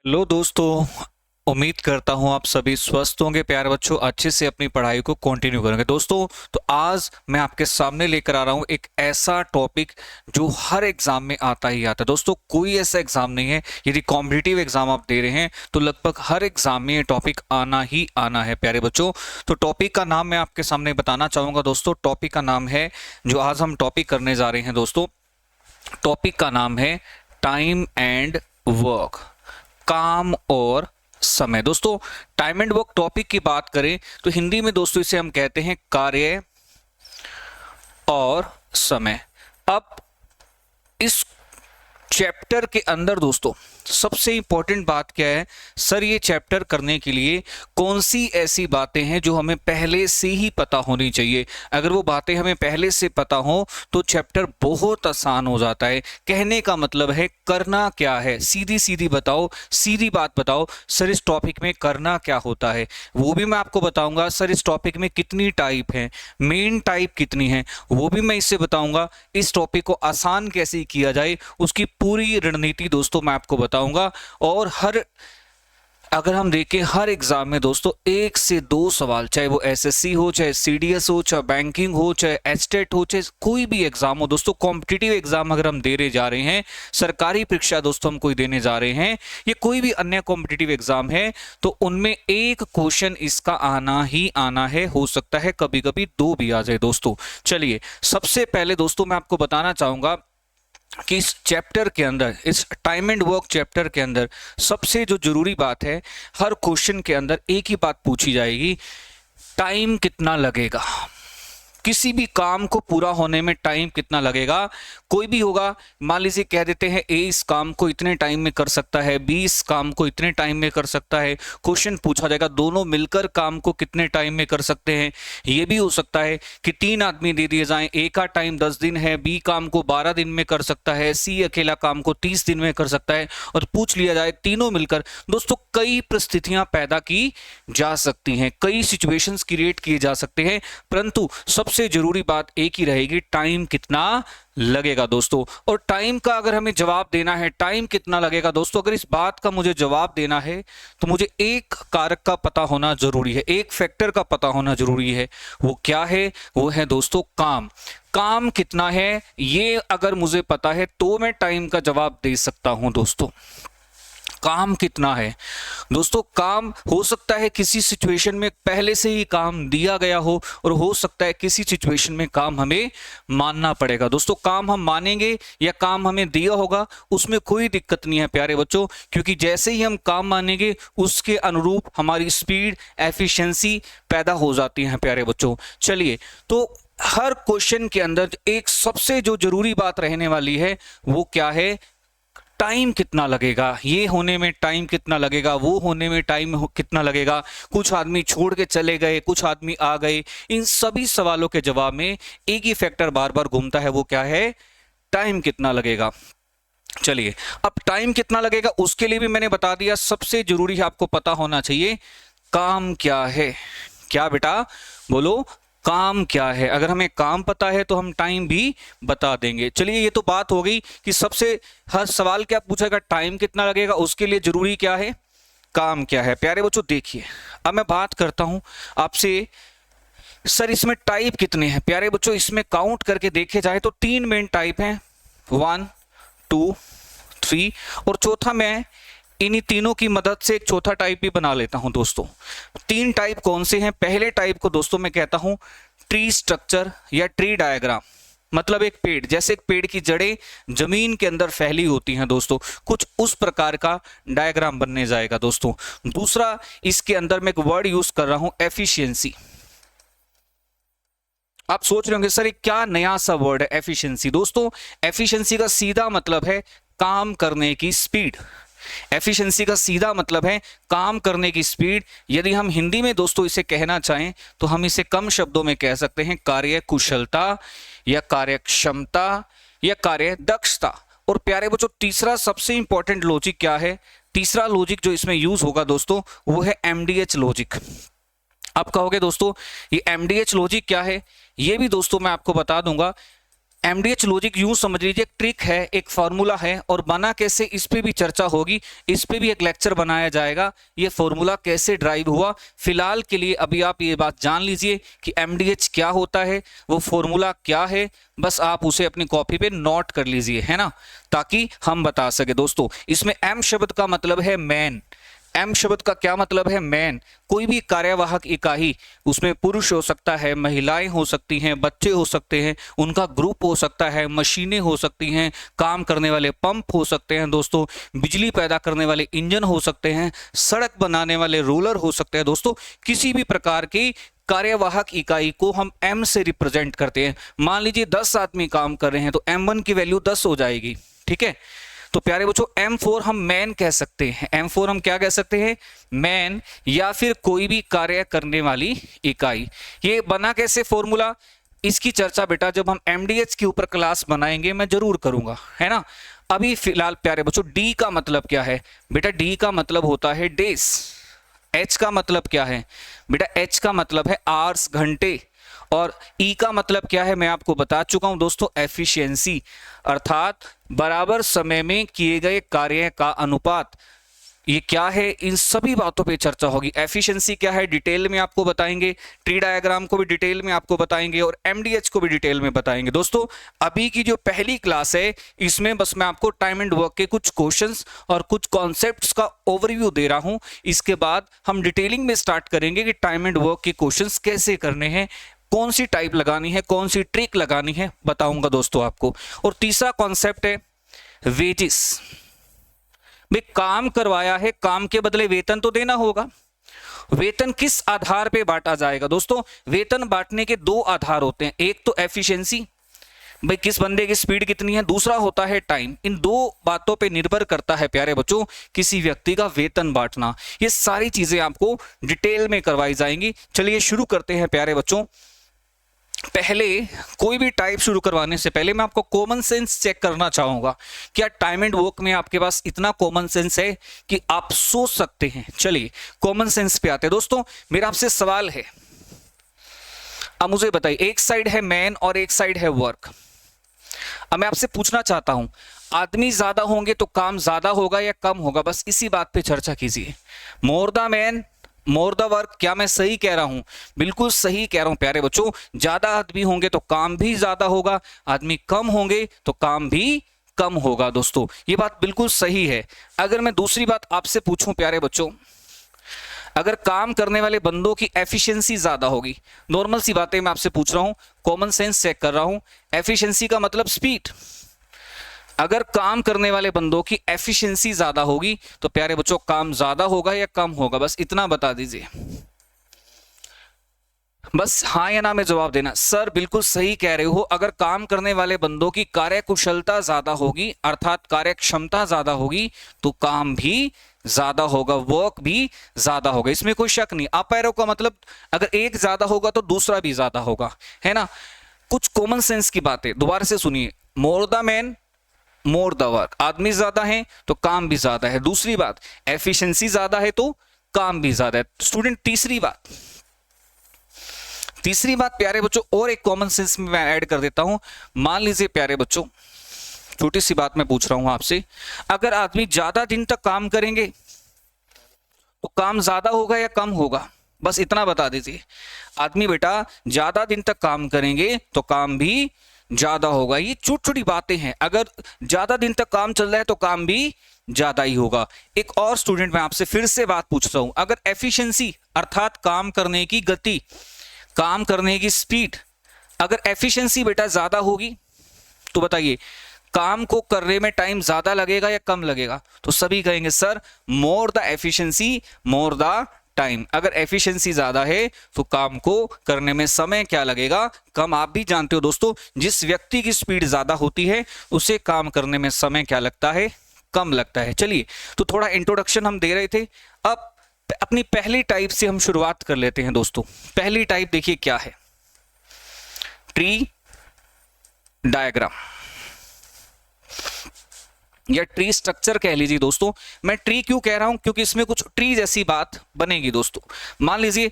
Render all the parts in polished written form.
Hello दोस्तों। उम्मीद करता हूं आप सभी स्वस्थ होंगे। प्यारे बच्चों, अच्छे से अपनी पढ़ाई को कंटिन्यू करेंगे। दोस्तों, तो आज मैं आपके सामने लेकर आ रहा हूं एक ऐसा टॉपिक जो हर एग्जाम में आता ही आता है। दोस्तों, कोई ऐसा एग्जाम नहीं है, यदि कॉम्पिटिटिव एग्जाम आप दे रहे हैं तो लगभग हर एग्जाम में ये टॉपिक आना ही आना है। प्यारे बच्चों, तो टॉपिक का नाम मैं आपके सामने बताना चाहूंगा। दोस्तों, टॉपिक का नाम है, जो आज हम टॉपिक करने जा रहे हैं दोस्तों, टॉपिक का नाम है टाइम एंड वर्क, काम और समय। दोस्तों, टाइम एंड वर्क टॉपिक की बात करें तो हिंदी में दोस्तों इसे हम कहते हैं कार्य और समय। अब इस चैप्टर के अंदर दोस्तों सबसे इंपॉर्टेंट बात क्या है, सर ये चैप्टर करने के लिए कौन सी ऐसी बातें हैं जो हमें पहले से ही पता होनी चाहिए। अगर वो बातें हमें पहले से पता हो तो चैप्टर बहुत आसान हो जाता है। कहने का मतलब है करना क्या है, सीधी सीधी बताओ, सीधी बात बताओ सर इस टॉपिक में करना क्या होता है, वो भी मैं आपको बताऊंगा। सर इस टॉपिक में कितनी टाइप है, मेन टाइप कितनी है, वो भी मैं इससे बताऊंगा। इस टॉपिक को आसान कैसे किया जाए उसकी पूरी रणनीति दोस्तों मैं आपको बताऊंगा। और अगर हम देखें हर एग्जाम में दोस्तों 1 से 2 सवाल, चाहे वो एसएससी हो, चाहे सीडीएस हो, चाहे बैंकिंग हो, चाहे एचटेट हो, चाहे कोई भी एग्जाम हो दोस्तों, कॉम्पिटिटिव एग्जाम अगर हम देने जा रहे हैं, सरकारी परीक्षा दोस्तों हम कोई देने जा रहे हैं, ये कोई भी अन्य कॉम्पिटिटिव एग्जाम है, तो उनमें एक क्वेश्चन इसका आना ही आना है। हो सकता है कभी कभी 2 भी आ जाए दोस्तों। चलिए, सबसे पहले दोस्तों मैं आपको बताना चाहूंगा कि इस चैप्टर के अंदर, इस टाइम एंड वर्क चैप्टर के अंदर सबसे जो जरूरी बात है, हर क्वेश्चन के अंदर एक ही बात पूछी जाएगी, टाइम कितना लगेगा, किसी भी काम को पूरा होने में टाइम कितना लगेगा। कोई भी होगा, मान लीजिए कह देते हैं ए इस काम को इतने टाइम में कर सकता है, बी इस काम को इतने टाइम में कर सकता है। क्वेश्चन पूछा जाएगा दोनों मिलकर काम को कितने टाइम में कर सकते हैं। ये भी हो सकता है कि 3 आदमी दे दिए जाएं, ए का टाइम 10 दिन है, बी काम को 12 दिन में कर सकता है, सी अकेला काम को 30 दिन में कर सकता है, और पूछ लिया जाए तीनों मिलकर। दोस्तों, कई परिस्थितियां पैदा की जा सकती हैं, कई सिचुएशंस क्रिएट किए जा सकते हैं, परंतु सबसे जरूरी बात एक ही रहेगी, टाइम कितना लगेगा दोस्तों। और टाइम का अगर हमें जवाब देना है, टाइम कितना लगेगा दोस्तों, अगर इस बात का मुझे जवाब देना है तो मुझे एक कारक का पता होना जरूरी है, एक फैक्टर का पता होना जरूरी है। वो क्या है? वो है दोस्तों काम। काम कितना है ये अगर मुझे पता है तो मैं टाइम का जवाब दे सकता हूं दोस्तों। काम कितना है दोस्तों, काम हो सकता है किसी सिचुएशन में पहले से ही काम दिया गया हो, और हो सकता है किसी सिचुएशन में काम हमें मानना पड़ेगा। दोस्तों, काम हम मानेंगे या काम हमें दिया होगा उसमें कोई दिक्कत नहीं है प्यारे बच्चों, क्योंकि जैसे ही हम काम मानेंगे उसके अनुरूप हमारी स्पीड, एफिशिएंसी पैदा हो जाती है प्यारे बच्चों। चलिए, तो हर क्वेश्चन के अंदर एक सबसे जो जरूरी बात रहने वाली है वो क्या है, टाइम कितना लगेगा, ये होने में टाइम कितना लगेगा, वो होने में टाइम कितना लगेगा, कुछ आदमी छोड़ के चले गए, कुछ आदमी आ गए। इन सभी सवालों के जवाब में एक ही फैक्टर बार बार घूमता है, वो क्या है, टाइम कितना लगेगा। चलिए, अब टाइम कितना लगेगा उसके लिए भी मैंने बता दिया, सबसे जरूरी है आपको पता होना चाहिए काम क्या है। क्या बेटा बोलो, काम क्या है। अगर हमें काम पता है तो हम टाइम भी बता देंगे। चलिए, ये तो बात हो गई कि सबसे हर सवाल क्या पूछेगा, टाइम कितना लगेगा, उसके लिए जरूरी क्या है, काम क्या है। प्यारे बच्चों देखिए, अब मैं बात करता हूं आपसे, सर इसमें टाइप कितने हैं। प्यारे बच्चों, इसमें काउंट करके देखे जाए तो 3 मेन टाइप हैं, 1 2 3, और चौथा मैं इन्हीं तीनों की मदद से एक चौथा टाइप भी बना लेता हूं दोस्तों। 3 टाइप कौन से हैं? पहले टाइप को दोस्तों मैं कहता हूं ट्री स्ट्रक्चर या ट्री डायग्राम। मतलब एक पेड़, जैसे एक पेड़ की जड़ें जमीन के अंदर फैली होती हैं दोस्तों, कुछ उस प्रकार का डायग्राम बनने जाएगा दोस्तों। दूसरा, इसके अंदर मैं एक वर्ड यूज कर रहा हूं, एफिशिएंसी। आप सोच रहे होंगे सर ये क्या नया सा वर्ड है एफिशिएंसी। दोस्तों, एफिशिएंसी का सीधा मतलब है काम करने की स्पीड। एफिशिएंसी का सीधा मतलब है काम करने की स्पीड। यदि हम हिंदी में दोस्तों इसे कहना चाहें तो हम इसे कम शब्दों में कह सकते हैं कार्य कुशलता या कार्य क्षमता या कार्य दक्षता। और प्यारे बच्चों, तीसरा सबसे इंपॉर्टेंट लॉजिक क्या है, तीसरा लॉजिक जो इसमें यूज होगा दोस्तों वो है एमडीएच लॉजिक। आप कहोगे दोस्तों ये एमडीएच लॉजिक क्या है, ये भी दोस्तों मैं आपको बता दूंगा। एमडीएच लॉजिक यूं समझ लीजिए, एक ट्रिक है, एक फॉर्मूला है, और बना कैसे इस पे भी चर्चा होगी, इस पे भी एक लेक्चर बनाया जाएगा, ये फॉर्मूला कैसे ड्राइव हुआ। फिलहाल के लिए अभी आप ये बात जान लीजिए कि एमडीएच क्या होता है, वो फॉर्मूला क्या है, बस आप उसे अपनी कॉपी पे नोट कर लीजिए, है ना, ताकि हम बता सके। दोस्तों इसमें एम शब्द का मतलब है मैन। एम शब्द का क्या मतलब है? मैन। कोई भी कार्यवाहक इकाई, उसमें पुरुष हो सकता है, महिलाएं हो सकती हैं, बच्चे हो सकते हैं, उनका ग्रुप हो सकता है, मशीनें हो सकती हैं, काम करने वाले पंप हो सकते हैं दोस्तों, बिजली पैदा करने वाले इंजन हो सकते हैं, सड़क बनाने वाले रोलर हो सकते हैं दोस्तों। किसी भी प्रकार की कार्यवाहक इकाई को हम m से रिप्रेजेंट करते हैं। मान लीजिए 10 आदमी काम कर रहे हैं तो m1 की वैल्यू 10 हो जाएगी, ठीक है। तो प्यारे बच्चों M4 हम मैन कह सकते हैं, M4 हम क्या कह सकते हैं? मैन, या फिर कोई भी कार्य करने वाली इकाई। ये बना कैसे फॉर्मूला, इसकी चर्चा बेटा जब हम MDH के ऊपर क्लास बनाएंगे मैं जरूर करूंगा, है ना। अभी फिलहाल प्यारे बच्चों D का मतलब क्या है बेटा? D का मतलब होता है डेज। H का मतलब क्या है बेटा? H का मतलब है आवर्स, घंटे। और E का मतलब क्या है मैं आपको बता चुका हूं दोस्तों, एफिशिएंसी, अर्थात बराबर समय में किए गए कार्य का अनुपात। ये क्या है, इन सभी बातों पे चर्चा होगी। एफिशिएंसी क्या है डिटेल में आपको बताएंगे, ट्री डायग्राम को भी डिटेल में आपको बताएंगे, और एमडीएच को भी डिटेल में बताएंगे। दोस्तों अभी की जो पहली क्लास है इसमें बस मैं आपको टाइम एंड वर्क के कुछ क्वेश्चंस और कुछ कॉन्सेप्ट्स का ओवरव्यू दे रहा हूं। इसके बाद हम डिटेलिंग में स्टार्ट करेंगे कि टाइम एंड वर्क के क्वेश्चंस कैसे करने हैं, कौन सी टाइप लगानी है, कौन सी ट्रिक लगानी है, बताऊंगा दोस्तों आपको। और तीसरा कॉन्सेप्ट है वेजेस। भाई काम करवाया है, काम के बदले वेतन तो देना होगा। वेतन किस आधार पे बांटा जाएगा दोस्तों? वेतन बांटने के दो आधार होते हैं, एक तो एफिशिएंसी, भाई किस बंदे की स्पीड कितनी है, दूसरा होता है टाइम। इन दो बातों पे निर्भर करता है प्यारे बच्चों किसी व्यक्ति का वेतन बांटना। ये सारी चीजें आपको डिटेल में करवाई जाएंगी। चलिए शुरू करते हैं प्यारे बच्चों। पहले कोई भी टाइप शुरू करवाने से पहले मैं आपको कॉमन सेंस चेक करना चाहूंगा। क्या टाइम एंड वर्क में आपके पास इतना कॉमन सेंस है कि आप सोच सकते हैं? चलिए कॉमन सेंस पे आते हैं दोस्तों। मेरा आपसे सवाल है, अब मुझे बताइए, एक साइड है मैन और एक साइड है वर्क। अब मैं आपसे पूछना चाहता हूं, आदमी ज्यादा होंगे तो काम ज्यादा होगा या कम होगा? बस इसी बात पे चर्चा कीजिए। More the man more the work, क्या मैं सही कह रहा हूं? बिल्कुल सही कह रहा हूं प्यारे बच्चों। ज्यादा आदमी होंगे तो काम भी ज्यादा होगा, आदमी कम होंगे तो काम भी कम होगा दोस्तों, ये बात बिल्कुल सही है। अगर मैं दूसरी बात आपसे पूछूं प्यारे बच्चों, अगर काम करने वाले बंदों की एफिशिएंसी ज्यादा होगी, नॉर्मल सी बातें मैं आपसे पूछ रहा हूं, कॉमन सेंस चेक कर रहा हूं, एफिशिएंसी का मतलब स्पीड। अगर काम करने वाले बंदों की एफिशिएंसी ज्यादा होगी तो प्यारे बच्चों काम ज्यादा होगा या कम होगा? बस इतना बता दीजिए, बस हाँ या ना में जवाब देना। सर बिल्कुल सही कह रहे हो, अगर काम करने वाले बंदों की कार्य कुशलता ज्यादा होगी अर्थात कार्य क्षमता ज्यादा होगी तो काम भी ज्यादा होगा, वर्क भी ज्यादा होगा, इसमें कोई शक नहीं। अप एरो का मतलब अगर एक ज्यादा होगा तो दूसरा भी ज्यादा होगा, है ना। कुछ कॉमन सेंस की बातें दोबारा से सुनिए। More the man more the work, आदमी ज्यादा है तो काम भी ज्यादा है। दूसरी बात, एफिशिएंसी ज्यादा है तो काम भी ज्यादा है। स्टूडेंट तीसरी बात प्यारे बच्चों, और एक कॉमन सेंस में मैं ऐड कर देता हूं। मान लीजिए प्यारे बच्चों, छोटी सी बात मैं पूछ रहा हूं आपसे, अगर आदमी ज्यादा दिन तक काम करेंगे तो काम ज्यादा होगा या कम होगा? बस इतना बता दीजिए। आदमी बेटा ज्यादा दिन तक काम करेंगे तो काम भी ज्यादा होगा। ये छोटी छोटी बातें हैं, अगर ज्यादा दिन तक काम चल रहा है तो काम भी ज्यादा ही होगा। एक और स्टूडेंट मैं आपसे फिर से बात पूछता हूं, अगर एफिशिएंसी अर्थात काम करने की गति, काम करने की स्पीड, अगर एफिशिएंसी बेटा ज्यादा होगी तो बताइए काम को करने में टाइम ज्यादा लगेगा या कम लगेगा? तो सभी कहेंगे sir more the efficiency more the time. अगर एफिशिएंसी ज्यादा है तो काम को करने में समय क्या लगेगा? कम। आप भी जानते हो दोस्तों, जिस व्यक्ति की स्पीड ज्यादा होती है उसे काम करने में समय क्या लगता है? कम लगता है। चलिए तो थोड़ा इंट्रोडक्शन हम दे रहे थे, अब अपनी पहली टाइप से हम शुरुआत कर लेते हैं दोस्तों। पहली टाइप देखिए क्या है, ट्री डायग्राम या ट्री स्ट्रक्चर कह लीजिए दोस्तों। मैं ट्री क्यों कह रहा हूं? क्योंकि इसमें कुछ ट्री जैसी बात बनेगी दोस्तों। मान लीजिए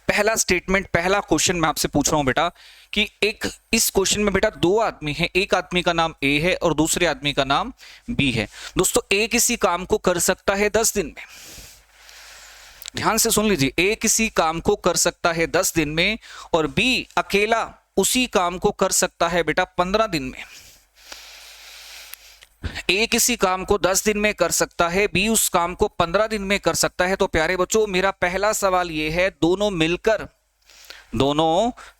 पहला स्टेटमेंट, पहला क्वेश्चन मैं आपसे पूछ रहा हूं बेटा कि एक इस क्वेश्चन में बेटा दो आदमी हैं, एक आदमी का नाम ए है और दूसरे आदमी का नाम बी है। दोस्तों ए किसी काम को कर सकता है 10 दिन में, ध्यान से सुन लीजिए, ए किसी काम को कर सकता है 10 दिन में और बी अकेला उसी काम को कर सकता है बेटा 15 दिन में। ए किसी काम को 10 दिन में कर सकता है, बी उस काम को 15 दिन में कर सकता है। तो प्यारे बच्चों मेरा पहला सवाल यह है, दोनों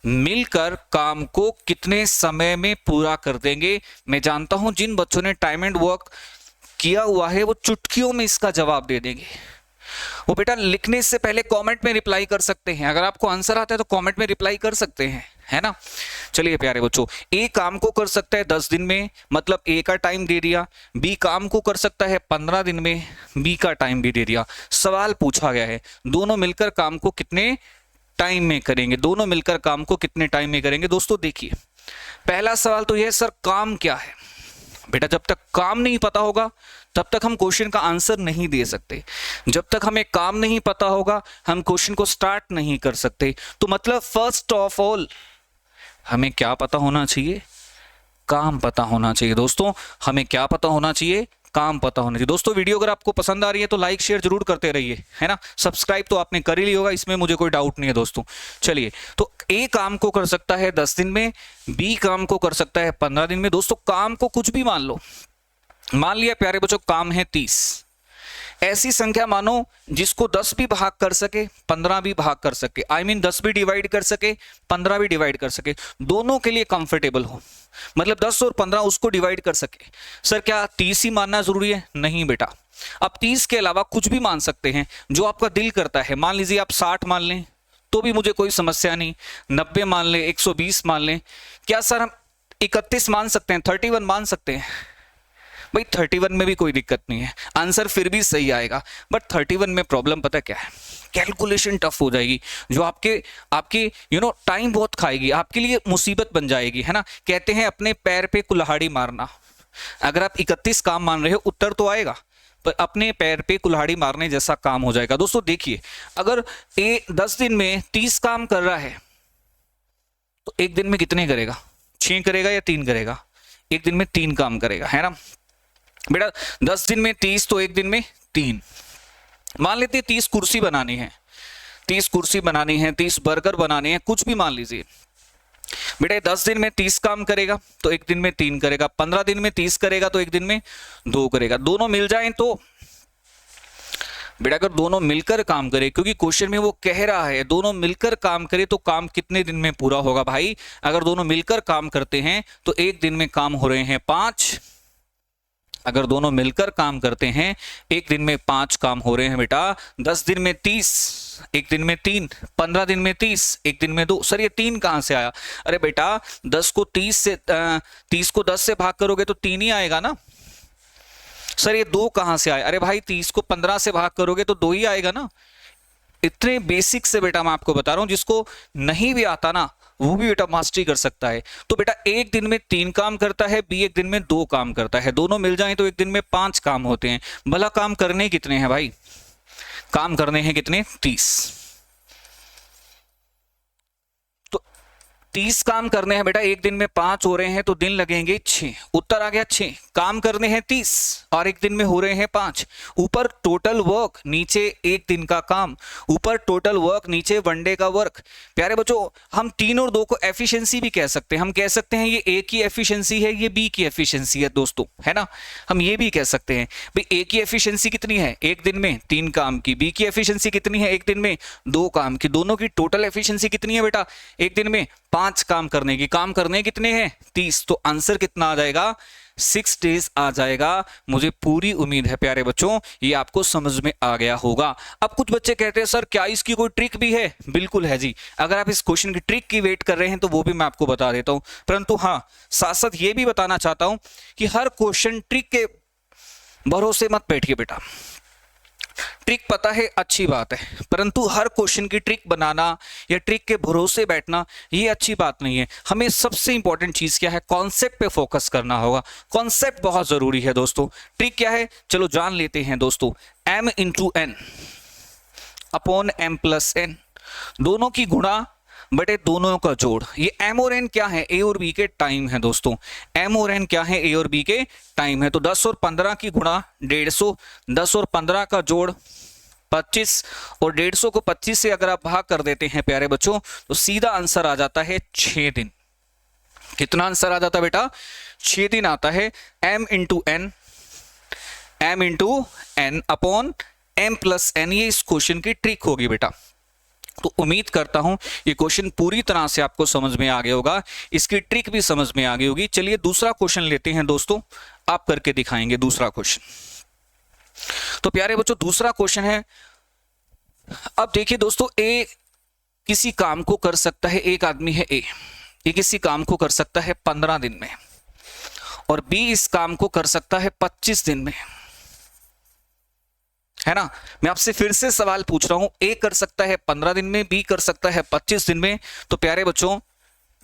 मिलकर काम को कितने समय में पूरा कर देंगे। मैं जानता हूं जिन बच्चों ने टाइम एंड वर्क किया हुआ है वो चुटकियों में इसका जवाब दे देंगे। वो बेटा लिखने से पहले कमेंट में रिप्लाई कर सकते हैं, अगर आपको आंसर आता है तो कमेंट में रिप्लाई कर सकते हैं, है ना। चलिए प्यारे बच्चों, ए काम को कर सकता है 10 दिन में, मतलब ए का टाइम दे दिया। बी काम को कर सकता है 15 दिन में, बी का टाइम भी दे दिया। सवाल पूछा गया है दोनों मिलकर काम को कितने टाइम में करेंगे, दोनों मिलकर काम को कितने टाइम में करेंगे। दोस्तों देखिए पहला सवाल तो यह, सर काम क्या है। बेटा जब तक काम नहीं पता होगा तब तक हम क्वेश्चन का आंसर नहीं दे सकते, जब तक हमें काम नहीं पता होगा हम क्वेश्चन को स्टार्ट नहीं कर सकते। तो मतलब फर्स्ट ऑफ ऑल हमें क्या पता होना चाहिए, काम पता होना चाहिए। दोस्तों हमें क्या पता होना चाहिए, काम पता होना चाहिए। दोस्तों वीडियो अगर आपको पसंद आ रही है तो लाइक शेयर जरूर करते रहिए, है ना। सब्सक्राइब तो आपने कर ही लिया होगा, इसमें मुझे कोई डाउट नहीं है दोस्तों। चलिए तो ए काम को कर सकता है 10 दिन में, बी काम को कर सकता है 15 दिन में। दोस्तों काम को कुछ भी मान लो, मान लिया प्यारे बच्चों काम है 30, ऐसी संख्या मानो जिसको 10 भी भाग कर सके 15 भी भाग कर सके, आई मीन 10 भी डिवाइड कर सके 15 भी डिवाइड कर सके, दोनों के लिए कंफर्टेबल हो, मतलब 10 और 15 उसको डिवाइड कर सके। सर क्या 30 ही मानना जरूरी है? नहीं बेटा, आप 30 के अलावा कुछ भी मान सकते हैं जो आपका दिल करता है। मान लीजिए आप 60 मान लें तो भी मुझे कोई समस्या नहीं, 90 मान लें, 120 मान लें। क्या सर हम 31 मान सकते हैं, 31 मान सकते हैं? भाई 31 में भी कोई दिक्कत नहीं है, आंसर फिर भी सही आएगा। बट 31 में प्रॉब्लम पता क्या है, कैलकुलेशन टफ हो जाएगी, जो आपके टाइम बहुत खाएगी, आपके लिए मुसीबत बन जाएगी, है ना। कहते हैं अपने पैर पे कुल्हाड़ी मारना। अगर आप 31 काम मान रहे हो उत्तर तो आएगा, पर अपने पैर पे कुल्हाड़ी मारने जैसा काम हो जाएगा। दोस्तों देखिए अगर ए 10 दिन में 30 काम कर रहा है तो एक दिन में कितने करेगा, 6 करेगा या 3 करेगा? एक दिन में 3 काम करेगा, है ना बेटा। 10 दिन में 30 तो एक दिन में 3। मान लेते 30 कुर्सी बनानी है, 30 कुर्सी बनानी है, 30 बर्गर बनाने हैं, कुछ भी मान लीजिए बेटा। 10 दिन में 30 काम करेगा तो एक दिन में 3 करेगा, 15 दिन में 30 करेगा तो एक दिन में 2 करेगा। दोनों मिल जाएं तो बेटा अगर दोनों मिलकर काम करे, क्योंकि क्वेश्चन में वो कह रहा है दोनों मिलकर काम करे, तो काम कितने दिन में पूरा होगा भाई? अगर दोनों मिलकर काम करते हैं तो एक दिन में काम हो रहे हैं 5। अगर दोनों मिलकर काम करते हैं एक दिन में 5 काम हो रहे हैं बेटा। 10 दिन में 30, एक दिन में 3, 15 दिन में 30, एक दिन में 2। सर ये 3 कहां से आया? अरे बेटा 30 को 10 से भाग करोगे तो 3 ही आएगा ना। सर ये 2 कहां से आया? अरे भाई 30 को 15 से भाग करोगे तो 2 ही आएगा ना। इतने बेसिक से बेटा मैं आपको बता रहा हूं, जिसको नहीं भी आता ना वो भी बेटा मास्टरी कर सकता है। तो बेटा एक दिन में 3 काम करता है, बी एक दिन में 2 काम करता है, दोनों मिल जाएं तो एक दिन में 5 काम होते हैं। भला काम करने कितने हैं भाई? काम करने हैं कितने? 30। तो 30 काम करने हैं बेटा, एक दिन में 5 हो रहे हैं तो दिन लगेंगे 6। उत्तर आ गया 6। काम करने हैं 30 और एक दिन में हो रहे हैं 5। ऊपर टोटल वर्क, नीचे एक दिन का काम, ऊपर टोटल वर्क, नीचे वनडे का वर्क। प्यारे बच्चों हम 3 और 2 को एफिशिएंसी भी कह सकते हैं। हम कह सकते हैं ये ए की एफिशिएंसी है, ये बी की एफिशिएंसी है दोस्तों, है ना। हम ये भी कह सकते हैं भाई ए की एफिशिएंसी कितनी है, एक दिन में 3 काम की। बी की एफिशिएंसी कितनी है, एक दिन में 2 काम की। दोनों की टोटल एफिशिएंसी कितनी है बेटा, एक दिन में 5 काम करने की। काम करने कितने हैं? 30। तो आंसर कितना आ जाएगा? 6 डेज आ जाएगा। मुझे पूरी उम्मीद है प्यारे बच्चों ये आपको समझ में आ गया होगा। अब कुछ बच्चे कहते हैं सर क्या इसकी कोई ट्रिक भी है? बिल्कुल है जी। अगर आप इस क्वेश्चन की ट्रिक की वेट कर रहे हैं तो वो भी मैं आपको बता देता हूं, परंतु हाँ साथ साथ ये भी बताना चाहता हूं कि हर क्वेश्चन ट्रिक के भरोसे मत बैठिए बेटा। ट्रिक पता है अच्छी बात है, परंतु हर क्वेश्चन की ट्रिक बनाना या ट्रिक के भरोसे बैठना ये अच्छी बात नहीं है। हमें सबसे इंपॉर्टेंट चीज क्या है, कॉन्सेप्ट पे फोकस करना होगा। कॉन्सेप्ट बहुत जरूरी है दोस्तों। ट्रिक क्या है चलो जान लेते हैं दोस्तों। m × n upon m + n दोनों की गुणा बटे दोनों का जोड़। ये एम और एन क्या है, ए और बी के टाइम है दोस्तों। एम और एन क्या है, ए और बी के टाइम है। तो 10 और 15 की गुणा 150, 10 और 15 का जोड़ 25, और 150 को 25 से अगर आप भाग कर देते हैं प्यारे बच्चों, तो सीधा आंसर आ जाता है 6 दिन। कितना आंसर आ जाता है बेटा, 6 दिन आता है। m into N, m into N upon m plus N, ये इस क्वेश्चन की ट्रिक होगी बेटा। तो उम्मीद करता हूं ये क्वेश्चन पूरी तरह से आपको समझ में आ गया होगा, इसकी ट्रिक भी समझ में आ गई होगी। चलिए दूसरा क्वेश्चन लेते हैं दोस्तों, आप करके दिखाएंगे दूसरा क्वेश्चन। तो प्यारे बच्चों दूसरा क्वेश्चन है, अब देखिए दोस्तों, ए किसी काम को कर सकता है, एक आदमी है ए, ये किसी काम को कर सकता है 15 दिन में, और बी इस काम को कर सकता है 25 दिन में, है ना। मैं आपसे फिर से सवाल पूछ रहा हूं, ए कर सकता है 15 दिन में, बी कर सकता है 25 दिन में, तो प्यारे बच्चों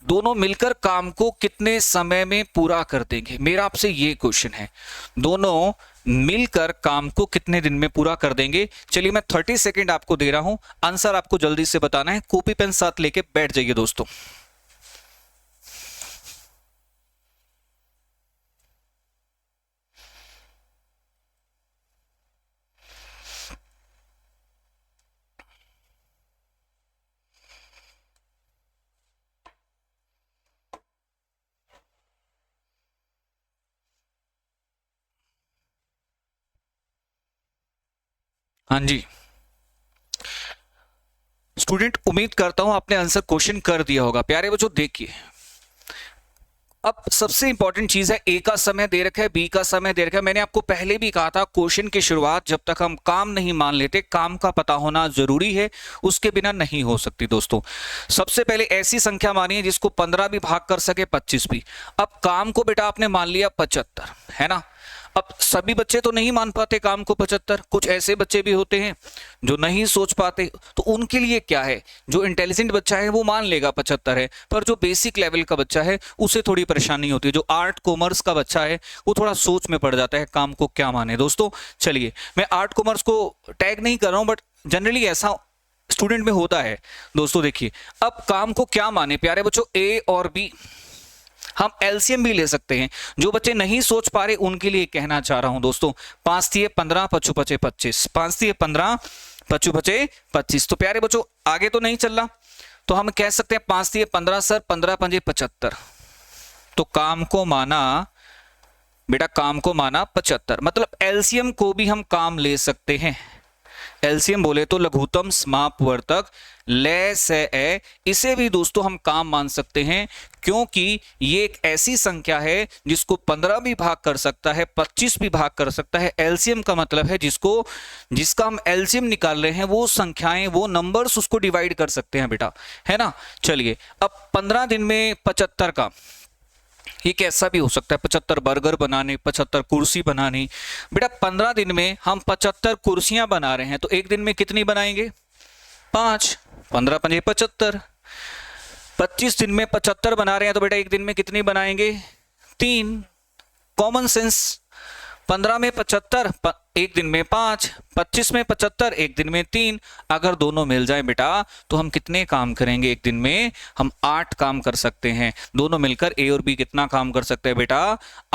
दोनों मिलकर काम को कितने समय में पूरा कर देंगे। मेरा आपसे ये क्वेश्चन है, दोनों मिलकर काम को कितने दिन में पूरा कर देंगे। चलिए मैं 30 सेकेंड आपको दे रहा हूं, आंसर आपको जल्दी से बताना है। कॉपी पेन साथ लेके बैठ जाइए दोस्तों। हाँ जी स्टूडेंट, उम्मीद करता हूं आपने आंसर क्वेश्चन कर दिया होगा। प्यारे बच्चों देखिए, अब सबसे इंपॉर्टेंट चीज है, ए का समय दे रखा है, बी का समय दे रखा है। मैंने आपको पहले भी कहा था, क्वेश्चन की शुरुआत जब तक हम काम नहीं मान लेते, काम का पता होना जरूरी है, उसके बिना नहीं हो सकती दोस्तों। सबसे पहले ऐसी संख्या मानिए जिसको 15 भी भाग कर सके, 25 भी। अब काम को बेटा आपने मान लिया 75, है ना। अब सभी बच्चे तो नहीं मान पाते काम को 75, कुछ ऐसे बच्चे भी होते हैं जो नहीं सोच पाते, तो उनके लिए क्या है, जो इंटेलिजेंट बच्चा है वो मान लेगा 75 है, पर जो बेसिक लेवल का बच्चा है उसे थोड़ी परेशानी होती है। जो आर्ट कॉमर्स का बच्चा है वो थोड़ा सोच में पड़ जाता है, काम को क्या माने दोस्तों। चलिए मैं आर्ट कॉमर्स को टैग नहीं कर रहा हूं, बट जनरली ऐसा स्टूडेंट में होता है दोस्तों। देखिए अब काम को क्या माने प्यारे बच्चों, ए और बी, हम एलसीएम भी ले सकते हैं। जो बच्चे नहीं सोच पा रहे उनके लिए कहना चाह रहा हूं दोस्तों, 5 तिये 15, 5 पचे 25, 5 तिये 15, 5 पचे 25। तो प्यारे बच्चों आगे तो नहीं चल रहा, तो हम कह सकते हैं 5 तिये 15 सर, 15 पंजे 75। तो काम को माना बेटा, काम को माना 75, मतलब एलसीएम को भी हम काम ले सकते हैं। एलसीएम बोले तो लघुत्तम समापवर्तक ले से ए, इसे भी दोस्तों हम काम मान सकते हैं, क्योंकि ये एक ऐसी संख्या है जिसको 15 भी भाग कर सकता है, 25 भी भाग कर सकता है। एलसीएम का मतलब है जिसका हम एलसीएम निकाल रहे हैं, वो संख्याएं, वो नंबर्स उसको डिवाइड कर सकते हैं बेटा, है ना। चलिए अब 15 दिन में 75 का, ये कैसा भी हो सकता है, 75 बर्गर बनाने, 75 कुर्सी बनानी। बेटा 15 दिन में हम 75 कुर्सियां बना रहे हैं, तो एक दिन में कितनी बनाएंगे, 5, 15 पंजे 75। 25 दिन में 75 बना रहे हैं, तो बेटा एक दिन में कितनी बनाएंगे, 3। कॉमन सेंस, 15 में 75 एक दिन में 5, 25 में 75 एक दिन में 3। अगर दोनों मिल जाए बेटा तो हम कितने काम करेंगे, एक दिन में हम 8 काम कर सकते हैं। दोनों मिलकर ए और बी कितना काम कर सकते हैं बेटा,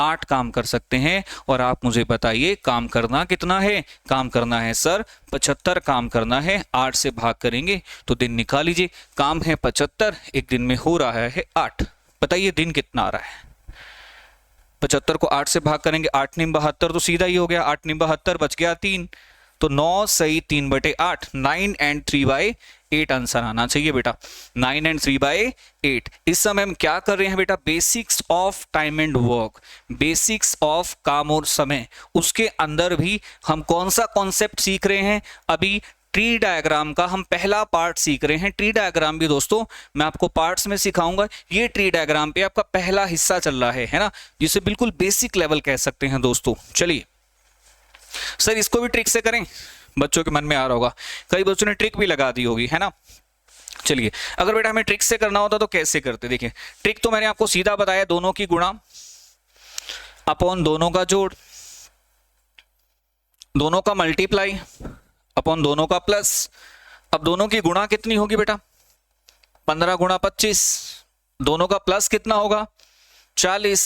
8 काम कर सकते हैं। और आप मुझे बताइए काम करना कितना है, काम करना है सर 75 काम करना है, 8 से भाग करेंगे तो दिन निकाल लीजिए। काम है 75, एक दिन में हो रहा है 8, बताइए दिन कितना आ रहा है। 75 को 8 से भाग करेंगे, 8 निम 72, तो सीधा ही हो गया, 8 निम 72 बच गया 3, तो 9 सही 3/8, 9 एंड 3/8 आंसर आना चाहिए बेटा, 9 एंड 3/8। इस समय हम क्या कर रहे हैं बेटा, basics of time and work, basics of काम और समय, उसके अंदर भी हम कौन सा कॉन्सेप्ट सीख रहे हैं, अभी ट्री डायग्राम का हम पहला पार्ट सीख रहे हैं। ट्री डायग्राम भी दोस्तों मैं आपको पार्ट्स में सिखाऊंगा, ये ट्री डायग्राम पे आपका पहला हिस्सा चल रहा है ना, जिसे बिल्कुल बेसिक लेवल कह सकते हैं दोस्तों। चलिए सर इसको भी ट्रिक से करें, बच्चों के मन में आ रहा होगा, कई बच्चों ने ट्रिक भी लगा दी होगी, है ना। चलिए अगर बेटा हमें ट्रिक से करना होता तो कैसे करते, देखिए ट्रिक तो मैंने आपको सीधा बताया, दोनों की गुणा अपॉन दोनों का जोड़, दोनों का मल्टीप्लाई अपॉन दोनों का प्लस, अब दोनों की गुणा कितनी होगी बेटा? 15 गुणा 25, दोनों का प्लस कितना होगा? 40,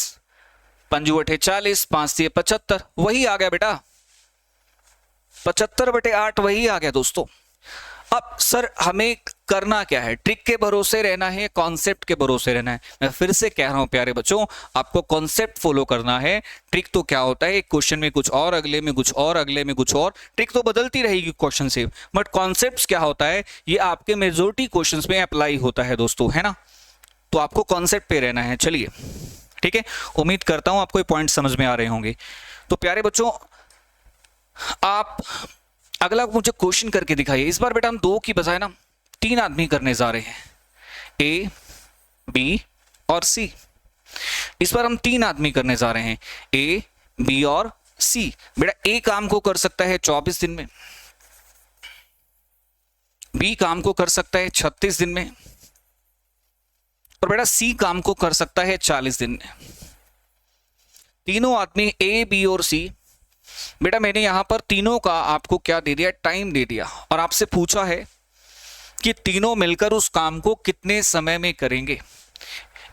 5×8 = 40, 5×3 = 75, वही आ गया बेटा 75/8, वही आ गया दोस्तों। अब सर हमें करना क्या है? ट्रिक के भरोसे रहना है, कॉन्सेप्ट के भरोसे रहना है? मैं फिर से कह रहा हूं प्यारे बच्चों, आपको कॉन्सेप्ट फॉलो करना है। ट्रिक तो क्या होता है, एक क्वेश्चन में कुछ और, अगले में कुछ और, अगले में कुछ और, ट्रिक तो बदलती रहेगी क्वेश्चन से, बट कॉन्सेप्ट क्या होता है ये आपके मेजोरिटी क्वेश्चन में अप्लाई होता है दोस्तों, है ना? तो आपको कॉन्सेप्ट पे रहना है। चलिए ठीक है, उम्मीद करता हूं आपको ये पॉइंट समझ में आ रहे होंगे। तो प्यारे बच्चों आप अगला मुझे क्वेश्चन करके दिखाइए। इस बार बेटा हम 2 की बजाय ना 3 आदमी करने जा रहे हैं, ए, बी और सी। इस बार हम 3 आदमी करने जा रहे हैं, ए, बी और सी। बेटा ए काम को कर सकता है 24 दिन में, बी काम को कर सकता है 36 दिन में, और बेटा सी काम को कर सकता है 40 दिन में। तीनों आदमी ए, बी और सी, बेटा मैंने यहां पर तीनों का आपको क्या दे दिया? टाइम दे दिया, और आपसे पूछा है कि तीनों मिलकर उस काम को कितने समय में करेंगे।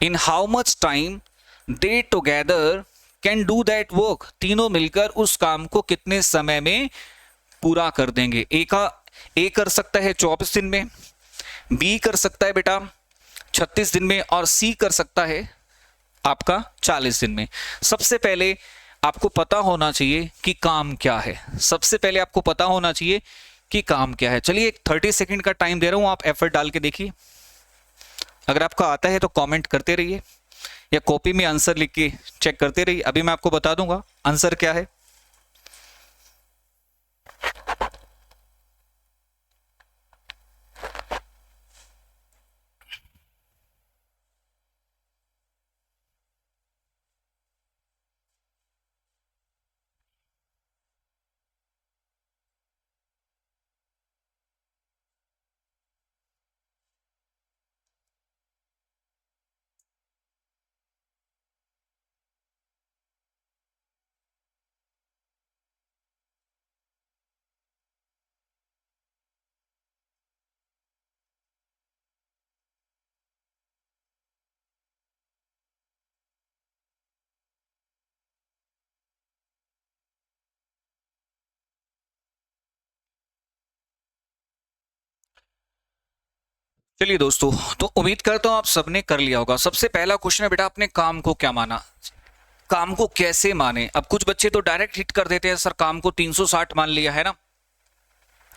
In how much time they together can do that work. तीनों मिलकर उस काम को कितने समय में पूरा कर देंगे। ए कर सकता है 24 दिन में, बी कर सकता है बेटा 36 दिन में, और सी कर सकता है आपका 40 दिन में। सबसे पहले आपको पता होना चाहिए कि काम क्या है। सबसे पहले आपको पता होना चाहिए कि काम क्या है। चलिए 30 सेकंड का टाइम दे रहा हूं, आप एफर्ट डाल के देखिए। अगर आपको आता है तो कमेंट करते रहिए, या कॉपी में आंसर लिख के चेक करते रहिए। अभी मैं आपको बता दूंगा आंसर क्या है। चलिए दोस्तों, तो उम्मीद करता हूं आप सबने कर लिया होगा। सबसे पहला क्वेश्चन है बेटा, आपने काम को क्या माना, काम को कैसे माने। अब कुछ बच्चे तो डायरेक्ट हिट कर देते हैं, सर काम को 360 मान लिया है ना,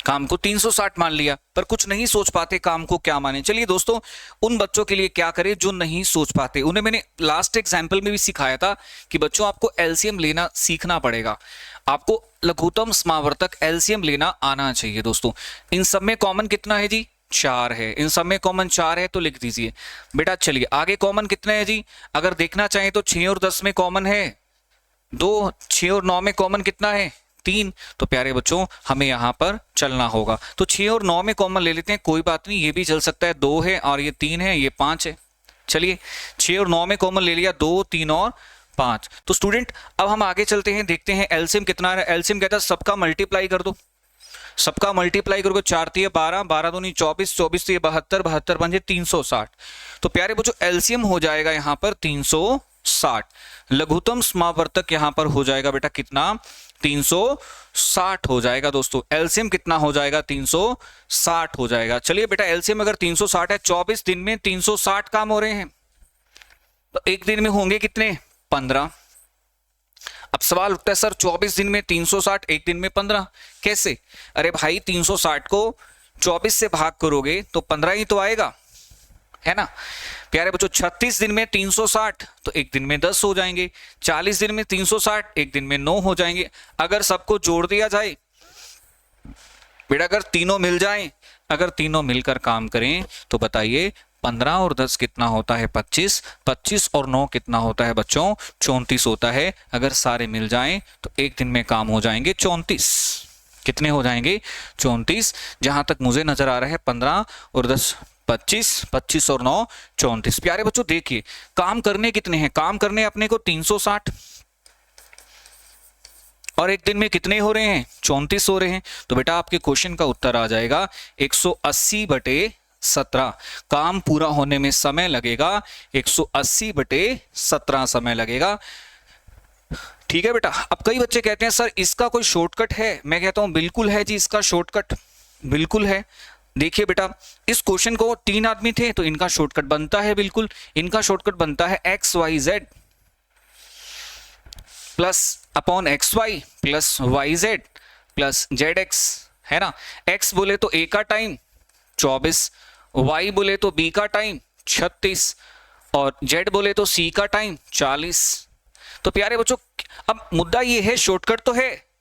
काम को 360 मान लिया, पर कुछ नहीं सोच पाते काम को क्या माने। चलिए दोस्तों, उन बच्चों के लिए क्या करें जो नहीं सोच पाते, उन्हें मैंने लास्ट एग्जाम्पल में भी सिखाया था कि बच्चों आपको एलसीएम लेना सीखना पड़ेगा, आपको लघुत्तम समावर्तक एलसीएम लेना आना चाहिए दोस्तों। इन सब में कॉमन कितना है जी? 4 है। इन सब में कॉमन 4 है तो लिख दीजिए बेटा। चलिए आगे कॉमन कितना है जी? अगर देखना चाहें तो 6 और 10 में कॉमन है 2, 6 और 9 में कॉमन कितना है? 3। तो प्यारे बच्चों हमें यहां पर चलना होगा। तो 6 और 9 में कॉमन ले लेते हैं, कोई बात नहीं, ये भी चल सकता है। 2 है और ये 3 है, ये 5 है। चलिए 6 और 9 में कॉमन ले लिया, 2, 3 और 5। तो स्टूडेंट अब हम आगे चलते हैं, देखते हैं एलसीएम कितना है। एलसीएम कहता है सबका मल्टीप्लाई कर दो, सबका मल्टीप्लाई करोगे 4 3 12, 12 दूनी 24, 24 3 72, 72 5 360। तो प्यारे बच्चों एलसीएम हो जाएगा यहां पर 360। लघुत्तम समावर्तक यहां पर हो जाएगा बेटा कितना? 360 हो जाएगा दोस्तों। एलसीएम कितना हो जाएगा? 360 हो जाएगा। चलिए बेटा एलसीएम अगर 360 है, 24 दिन में 360 काम हो रहे हैं, तो एक दिन में होंगे कितने? 15। अब सवाल उठता है सर 24 दिन में 360, एक दिन में 15 कैसे? अरे भाई 360 को 24 से भाग करोगे तो 15 ही तो आएगा, है ना प्यारे बच्चों। 36 दिन में 360 तो एक दिन में 10 हो जाएंगे। 40 दिन में 360 एक दिन में 9 हो जाएंगे। अगर सबको जोड़ दिया जाए बेटा, अगर तीनों मिल जाएं, अगर तीनों मिलकर काम करें तो बताइए 15 और 10 कितना होता है? 25। 25 और 9 कितना होता है बच्चों? 34 होता है। अगर सारे मिल जाएं तो एक दिन में काम हो जाएंगे 34। कितने हो जाएंगे? 34। जहां तक मुझे नजर आ रहा है 15 और 10 25, 25 और 9 34। प्यारे बच्चों देखिए काम करने कितने हैं? काम करने अपने को 360, और एक दिन में कितने हो रहे हैं, 34 हो रहे हैं। तो बेटा आपके क्वेश्चन का उत्तर आ जाएगा 180/17। काम पूरा होने में समय लगेगा 180/17 समय लगेगा। ठीक है बेटा। अब कई बच्चे कहते हैं सर इसका कोई शॉर्टकट है, मैं कहता हूं बिल्कुल है जी, इसका शॉर्टकट बिल्कुल है। देखिए बेटा, इस क्वेश्चन को 3 आदमी थे तो इनका शॉर्टकट बनता है, बिल्कुल इनका शॉर्टकट बनता है XYZ plus upon XY plus YZ plus ZX, है ना। X बोले तो A का टाइम 24, Y बोले तो B का टाइम 36 और Z बोले तो C का टाइम 40। तो प्यारे बच्चों, अब मुद्दा ये है शॉर्टकट तो है,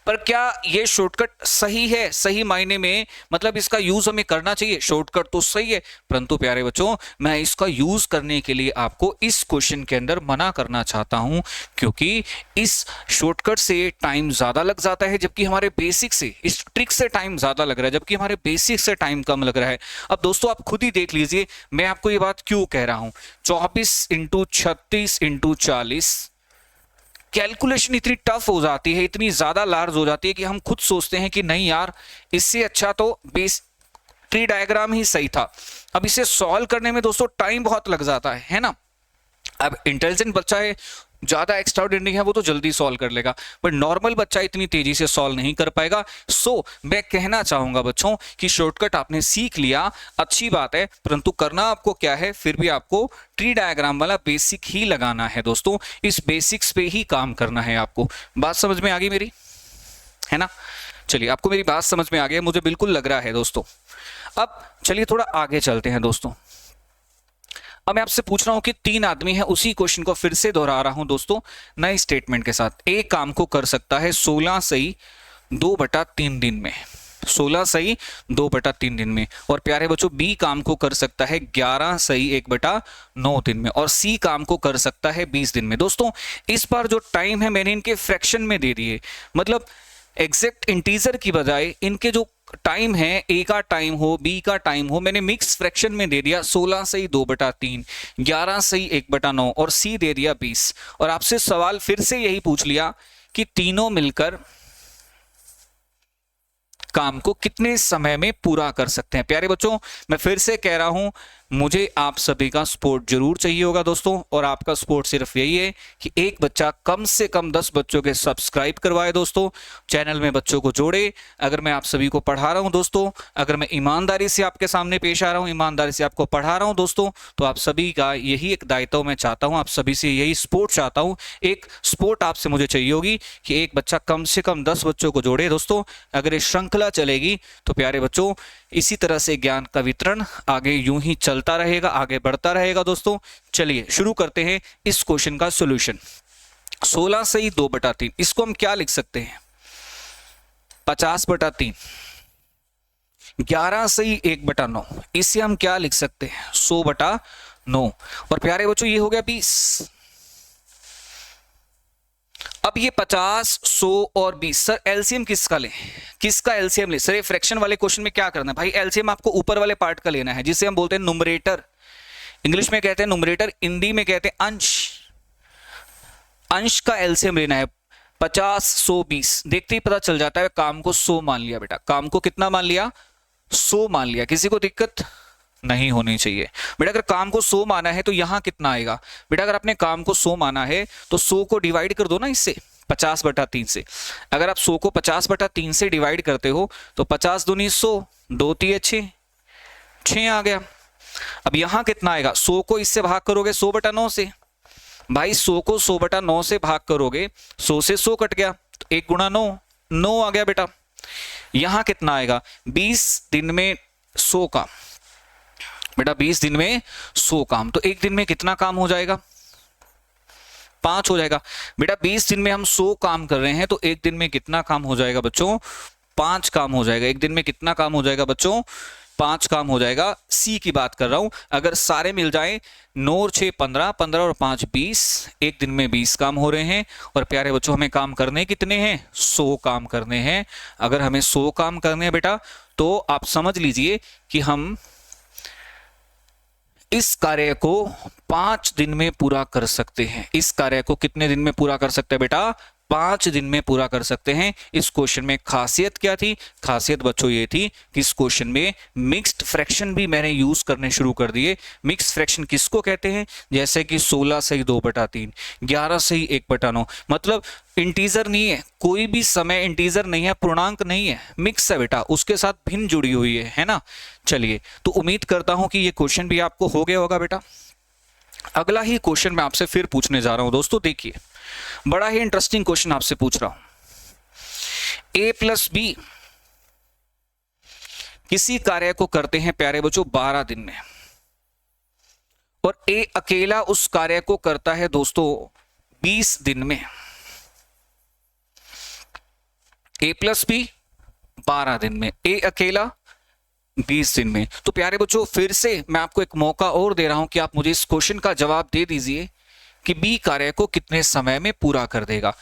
पर क्या ये शॉर्टकट सही है, सही मायने में मतलब इसका यूज हमें करना चाहिए। शॉर्टकट तो सही है, परंतु प्यारे बच्चों मैं इसका यूज करने के लिए आपको इस क्वेश्चन के अंदर मना करना चाहता हूं, क्योंकि इस शॉर्टकट से टाइम ज्यादा लग जाता है, जबकि हमारे बेसिक से, इस ट्रिक से टाइम ज्यादा लग रहा है, जबकि हमारे बेसिक से टाइम कम लग रहा है। अब दोस्तों आप खुद ही देख लीजिए मैं आपको ये बात क्यों कह रहा हूं। 24 × 36 × 40 कैलकुलेशन इतनी टफ हो जाती है, इतनी ज्यादा लार्ज हो जाती है कि हम खुद सोचते हैं कि नहीं यार, इससे अच्छा तो बेस ट्री डायग्राम ही सही था। अब इसे सॉल्व करने में दोस्तों टाइम बहुत लग जाता है ना। अब इंटेलिजेंट बच्चा है, ज्यादा एक्स्ट्राऑर्डिनरी है, वो तो जल्दी सॉल्व कर लेगा, बट नॉर्मल बच्चा इतनी तेजी से सॉल्व नहीं कर पाएगा। सो मैं कहना चाहूंगा बच्चों कि शॉर्टकट आपने सीख लिया, अच्छी बात है, परंतु करना आपको क्या है, फिर भी आपको ट्री डायग्राम वाला बेसिक ही लगाना है दोस्तों। इस बेसिक्स पे ही काम करना है आपको। बात समझ में आ गई मेरी, है ना। चलिए, आपको मेरी बात समझ में आ गई, मुझे बिल्कुल लग रहा है दोस्तों। अब चलिए थोड़ा आगे चलते हैं दोस्तों। अब मैं आपसे पूछ रहा हूं कि 3 आदमी हैं, उसी क्वेश्चन को फिर से दोहरा रहा हूं दोस्तों नए स्टेटमेंट के साथ। ए काम को कर सकता है 16 सही 2/3 दिन में, 16 सही 2/3 दिन में। और प्यारे बच्चों बी काम को कर सकता है 11 सही 1/9 दिन में। और सी काम को कर सकता है 20 दिन में। दोस्तों इस बार जो टाइम है मैंने इनके फ्रैक्शन में दे दिए, मतलब एग्जैक्ट इंटीजर की बजाय इनके जो टाइम है, ए का टाइम हो, बी का टाइम हो, मैंने मिक्स फ्रैक्शन में दे दिया। 16 सही 2/3, 11 सही 1/9 और सी दे दिया 20। और आपसे सवाल फिर से यही पूछ लिया कि तीनों मिलकर काम को कितने समय में पूरा कर सकते हैं। प्यारे बच्चों मैं फिर से कह रहा हूं, मुझे आप सभी का सपोर्ट जरूर चाहिए होगा दोस्तों। और आपका सपोर्ट सिर्फ यही है कि एक बच्चा कम से कम 10 बच्चों के सब्सक्राइब करवाए दोस्तों, चैनल में बच्चों को जोड़े। अगर मैं आप सभी को पढ़ा रहा हूं दोस्तों, अगर मैं ईमानदारी से आपके सामने पेश आ रहा हूं, ईमानदारी से आपको पढ़ा रहा हूं दोस्तों, तो आप सभी का यही एक दायित्व मैं चाहता हूं, आप सभी से यही सपोर्ट चाहता हूं। एक सपोर्ट आपसे मुझे चाहिए होगी कि एक बच्चा कम से कम 10 बच्चों को जोड़े दोस्तों। अगर ये श्रृंखला चलेगी तो प्यारे बच्चों इसी तरह से ज्ञान का वितरण आगे यूं ही चलता रहेगा, आगे बढ़ता रहेगा दोस्तों। चलिए शुरू करते हैं इस क्वेश्चन का सॉल्यूशन। 16 सही 2/3, इसको हम क्या लिख सकते हैं, 50/3। 11 सही 1/9, इसे हम क्या लिख सकते हैं, 100/9। और प्यारे बच्चों ये हो गया 20। अब ये 50, 100 और 20, सर एलसीएम किसका लें, किसका एलसीएम ले। सर ये फ्रैक्शन वाले क्वेश्चन में क्या करना है भाई, एलसीएम आपको ऊपर वाले पार्ट का लेना है, जिसे हम बोलते हैं नुमरेटर। इंग्लिश में कहते हैं नुमरेटर, हिंदी में कहते हैं अंश। अंश का एलसीएम लेना है। 50, 100, 20 देखते ही पता चल जाता है। काम को 100 मान लिया बेटा, काम को कितना मान लिया, 100 मान लिया। किसी को दिक्कत नहीं होनी चाहिए बेटा। अगर काम को 100 माना है तो यहां कितना आएगा बेटा, अगर आपने काम को 100 माना है तो 100 को डिवाइड कर दो ना इससे, 50/3 से। अगर आप 100 को 50/3 से डिवाइड करते हो तो 50 दूनी 100, 2 3 6 आ गया। अब यहां कितना आएगा, 100 को इससे भाग करोगे 100/9 से, भाई 100 को 100/9 से भाग करोगे, 100 से 100 कट गया तो 1 × 9, 9 आ गया बेटा। यहां कितना आएगा, 20 दिन में 100 काम बेटा, 20 दिन में 100 काम, तो एक दिन में कितना काम हो जाएगा, 5 हो जाएगा बेटा। 20 दिन में हम 100 काम कर रहे हैं तो एक दिन में कितना काम हो जाएगा बच्चों, 5 काम हो जाएगा। एक दिन में कितना काम हो जाएगा बच्चों, 5 काम हो जाएगा। सी की बात कर रहा हूं, अगर सारे मिल जाए 9 और 6 15, 15 और 5 20, एक दिन में 20 काम हो रहे हैं। और प्यारे बच्चों हमें काम करने कितने हैं, 100 काम करने हैं। अगर हमें 100 काम करने हैं बेटा तो आप समझ लीजिए कि हम इस कार्य को 5 दिन में पूरा कर सकते हैं। इस कार्य को कितने दिन में पूरा कर सकते हैं बेटा, 5 दिन में पूरा कर सकते हैं। इस क्वेश्चन में खासियत क्या थी? खासियत बच्चों ये थी कि इस क्वेश्चन में मिक्स्ड फ्रैक्शन भी मैंने यूज करने शुरू कर दिए। मिक्स्ड फ्रैक्शन किसको कहते हैं? जैसे कि 16 सही 2/3, 11 सही 1/9, मतलब इंटीजर नहीं है, कोई भी समय इंटीजर नहीं है, पूर्णांक नहीं है, मिक्स है बेटा, उसके साथ भिन्न जुड़ी हुई है ना। चलिए, तो उम्मीद करता हूं कि ये क्वेश्चन भी आपको हो गया होगा बेटा। अगला ही क्वेश्चन मैं आपसे फिर पूछने जा रहा हूं दोस्तों। देखिए, बड़ा ही इंटरेस्टिंग क्वेश्चन आपसे पूछ रहा हूं। a प्लस बी किसी कार्य को करते हैं प्यारे बच्चों 12 दिन में, और a अकेला उस कार्य को करता है दोस्तों 20 दिन में। a प्लस बी 12 दिन में, a अकेला 20 दिन में। तो प्यारे बच्चों, फिर से मैं आपको एक मौका और दे रहा हूं कि आप मुझे इस क्वेश्चन का जवाब दे दीजिए कि बी कार्य को कितने समय में पूरा कर देगा।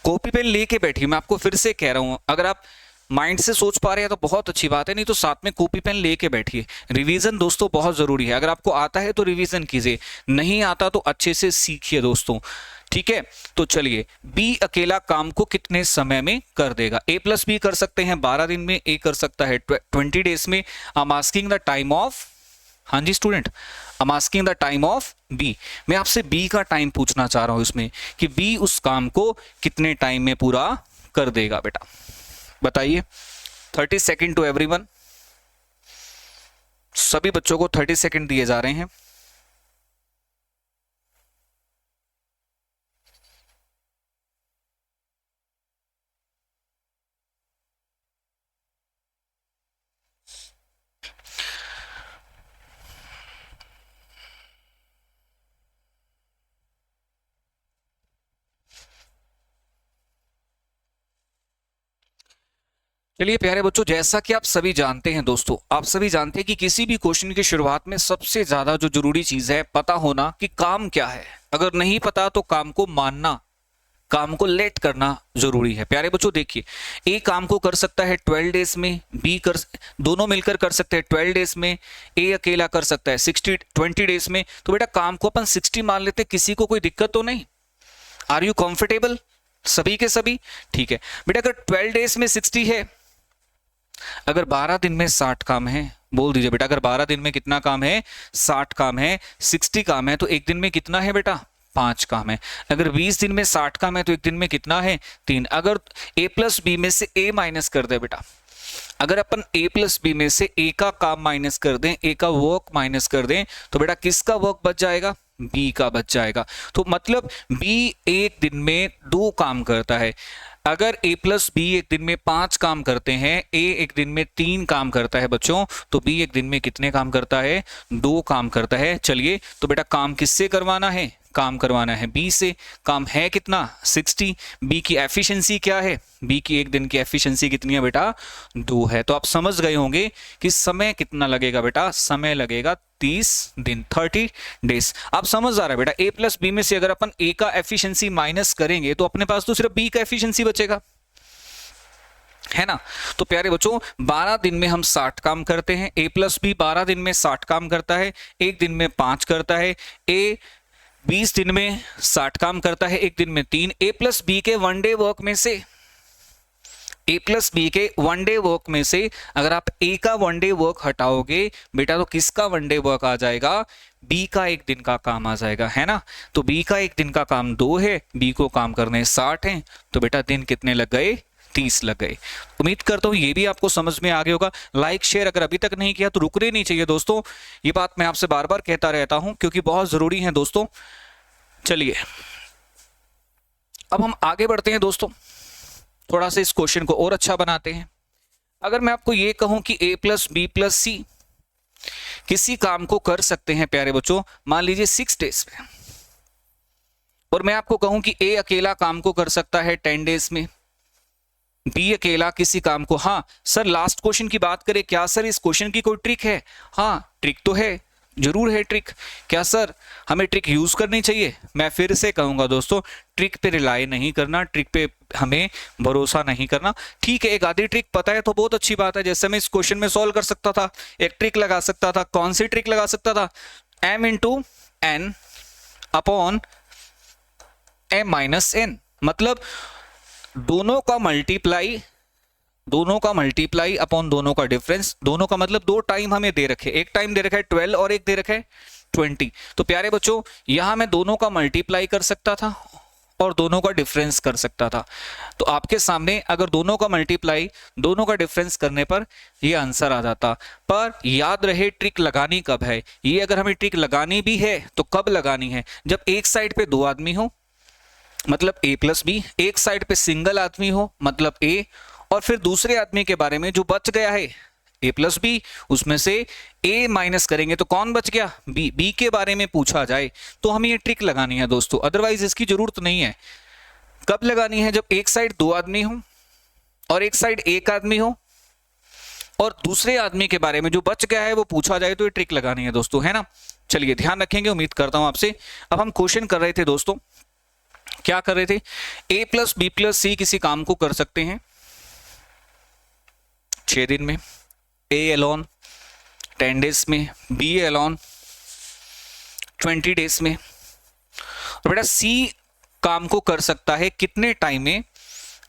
कॉपी पेन लेके बैठिए, मैं आपको फिर से कह रहा हूं, अगर आप माइंड से सोच पा रहे हैं तो बहुत अच्छी बात है, नहीं तो साथ में कॉपी पेन लेके बैठिए। रिवीजन दोस्तों बहुत जरूरी है। अगर आपको आता है तो रिवीजन कीजिए, नहीं आता तो अच्छे से सीखिए दोस्तों, ठीक है। तो चलिए, बी अकेला काम को कितने समय में कर देगा? ए प्लस बी कर सकते हैं 12 दिन में, ए कर सकता है 20 डेज में। I am asking the time of, हाँ जी student, I am asking the time of B. मैं आपसे बी का टाइम पूछना चाह रहा हूं इसमें कि बी उस काम को कितने टाइम में पूरा कर देगा बेटा, बताइए। 30 सेकेंड टू एवरीवन, सभी बच्चों को 30 सेकेंड दिए जा रहे हैं। चलिए प्यारे बच्चों, जैसा कि आप सभी जानते हैं दोस्तों, आप सभी जानते हैं कि किसी भी क्वेश्चन की शुरुआत में सबसे ज्यादा जो जरूरी चीज है पता होना कि काम क्या है। अगर नहीं पता तो काम को मानना, काम को लेट करना जरूरी है। प्यारे बच्चों देखिए, ए काम को कर सकता है 12 डेज में, बी कर दोनों मिलकर कर सकते हैं 12 डेज में, ए अकेला कर सकता है 20 डेज में। तो बेटा काम को अपन 60 मान लेते, किसी को कोई दिक्कत तो नहीं? आर यू कंफर्टेबल सभी के सभी? ठीक है बेटा, अगर 12 डेज में 60 है, अगर 12 दिन में 60 काम है, बोल दीजिए बेटा, अगर 12 दिन में कितना काम है? 60 काम है, 60 काम है, तो एक दिन में कितना है बेटा? 5 काम है। अगर 20 दिन में 60 काम है तो एक दिन में कितना है? 3। अगर a प्लस बी में से a माइनस कर दे बेटा, अगर अपन a प्लस बी में से a का काम माइनस कर दें, a का वर्क माइनस कर दें, तो बेटा किसका वर्क बच जाएगा? b का बच जाएगा। तो मतलब b एक दिन में 2 काम करता है। अगर a प्लस बी एक दिन में 5 काम करते हैं, a एक दिन में 3 काम करता है बच्चों, तो b एक दिन में कितने काम करता है? 2 काम करता है। चलिए, तो बेटा काम किससे करवाना है? काम करवाना है b से। काम है कितना? 60। b की एफिशिएंसी क्या है? b की एक दिन की एफिशिएंसी कितनी है बेटा? 2 है। तो आप समझ गए होंगे कि समय कितना लगेगा बेटा? समय लगेगा 30 दिन, 30 डेज। आप समझ आ रहा है बेटा? a प्लस बी में से अगर अपन a का एफिशिएंसी माइनस करेंगे तो अपने पास तो सिर्फ b का एफिशिएंसी बचेगा, है ना। तो प्यारे बच्चों, 12 दिन में हम 60 काम करते हैं, a प्लस बी 12 दिन में 60 काम करता है, एक दिन में 5 करता है। a 20 दिन में 60 काम करता है, एक दिन में 3। a प्लस बी के 1 डे वर्क में से, a प्लस बी के 1 डे वर्क में से अगर आप a का 1 डे वर्क हटाओगे बेटा, तो किसका 1 डे वर्क आ जाएगा? b का एक दिन का काम आ जाएगा, है ना। तो b का एक दिन का काम 2 है, b को काम करने 60 हैं, तो बेटा दिन कितने लग गए? 30 लग गए। उम्मीद करता हूं ये भी आपको समझ में आ गया होगा। लाइक शेयर अगर अभी तक नहीं किया तो रुकने नहीं चाहिए दोस्तों, ये बात मैं आपसे बार बार कहता रहता हूं क्योंकि बहुत जरूरी है दोस्तों। चलिए अब हम आगे बढ़ते हैं दोस्तों, थोड़ा सा इस क्वेश्चन को और अच्छा बनाते हैं। अगर मैं आपको ये कहूं कि a plus B plus C किसी काम को कर सकते हैं प्यारे बच्चों, मान लीजिए 6 डेज में, और मैं आपको कहूं कि a अकेला काम को कर सकता है 10 डेज में, बी अकेला किसी काम को, हाँ सर लास्ट क्वेश्चन की बात करें, क्या सर इस क्वेश्चन की कोई ट्रिक है? हाँ ट्रिक तो है, जरूर है ट्रिक। क्या सर हमें ट्रिक यूज करनी चाहिए? मैं फिर से कहूंगा दोस्तों, ट्रिक पे रिलाई नहीं करना, ट्रिक पे हमें भरोसा नहीं करना। ठीक है, एक आधी ट्रिक पता है तो बहुत अच्छी बात है। जैसे मैं इस क्वेश्चन में सॉल्व कर सकता था, एक ट्रिक लगा सकता था। कौन सी ट्रिक लगा सकता था? m into N upon m minus n, मतलब दोनों का मल्टीप्लाई अपॉन दोनों का डिफरेंस। दोनों का मतलब दो टाइम हमें दे रखे, एक टाइम दे रखा है 12 और एक दे रखा है 20। तो प्यारे बच्चों यहां मैं दोनों का मल्टीप्लाई कर सकता था और दोनों का डिफरेंस कर सकता था। तो आपके सामने अगर दोनों का मल्टीप्लाई दोनों का डिफरेंस करने पर ये आंसर आ जाता। पर याद रहे ट्रिक लगानी कब है, ये अगर हमें ट्रिक लगानी भी है तो कब लगानी है, जब एक साइड पे दो आदमी हो मतलब a प्लस बी, एक साइड पे सिंगल आदमी हो मतलब a, और फिर दूसरे आदमी के बारे में जो बच गया है a प्लस बी, उसमें से a माइनस करेंगे तो कौन बच गया b, b के बारे में पूछा जाए तो हमें ये ट्रिक लगानी है दोस्तों, अदरवाइज इसकी जरूरत नहीं है। कब लगानी है, जब एक साइड दो आदमी हो और एक साइड एक आदमी हो और दूसरे आदमी के बारे में जो बच गया है वो पूछा जाए, तो ये ट्रिक लगानी है दोस्तों, है ना। चलिए ध्यान रखेंगे, उम्मीद करता हूं आपसे। अब हम क्वेश्चन कर रहे थे दोस्तों, क्या कर रहे थे, a plus B plus C किसी काम को कर सकते हैं 6 दिन में, a एलॉन 10 डेज में, b एलॉन 20 डेज में, और बेटा c काम को कर सकता है कितने टाइम में,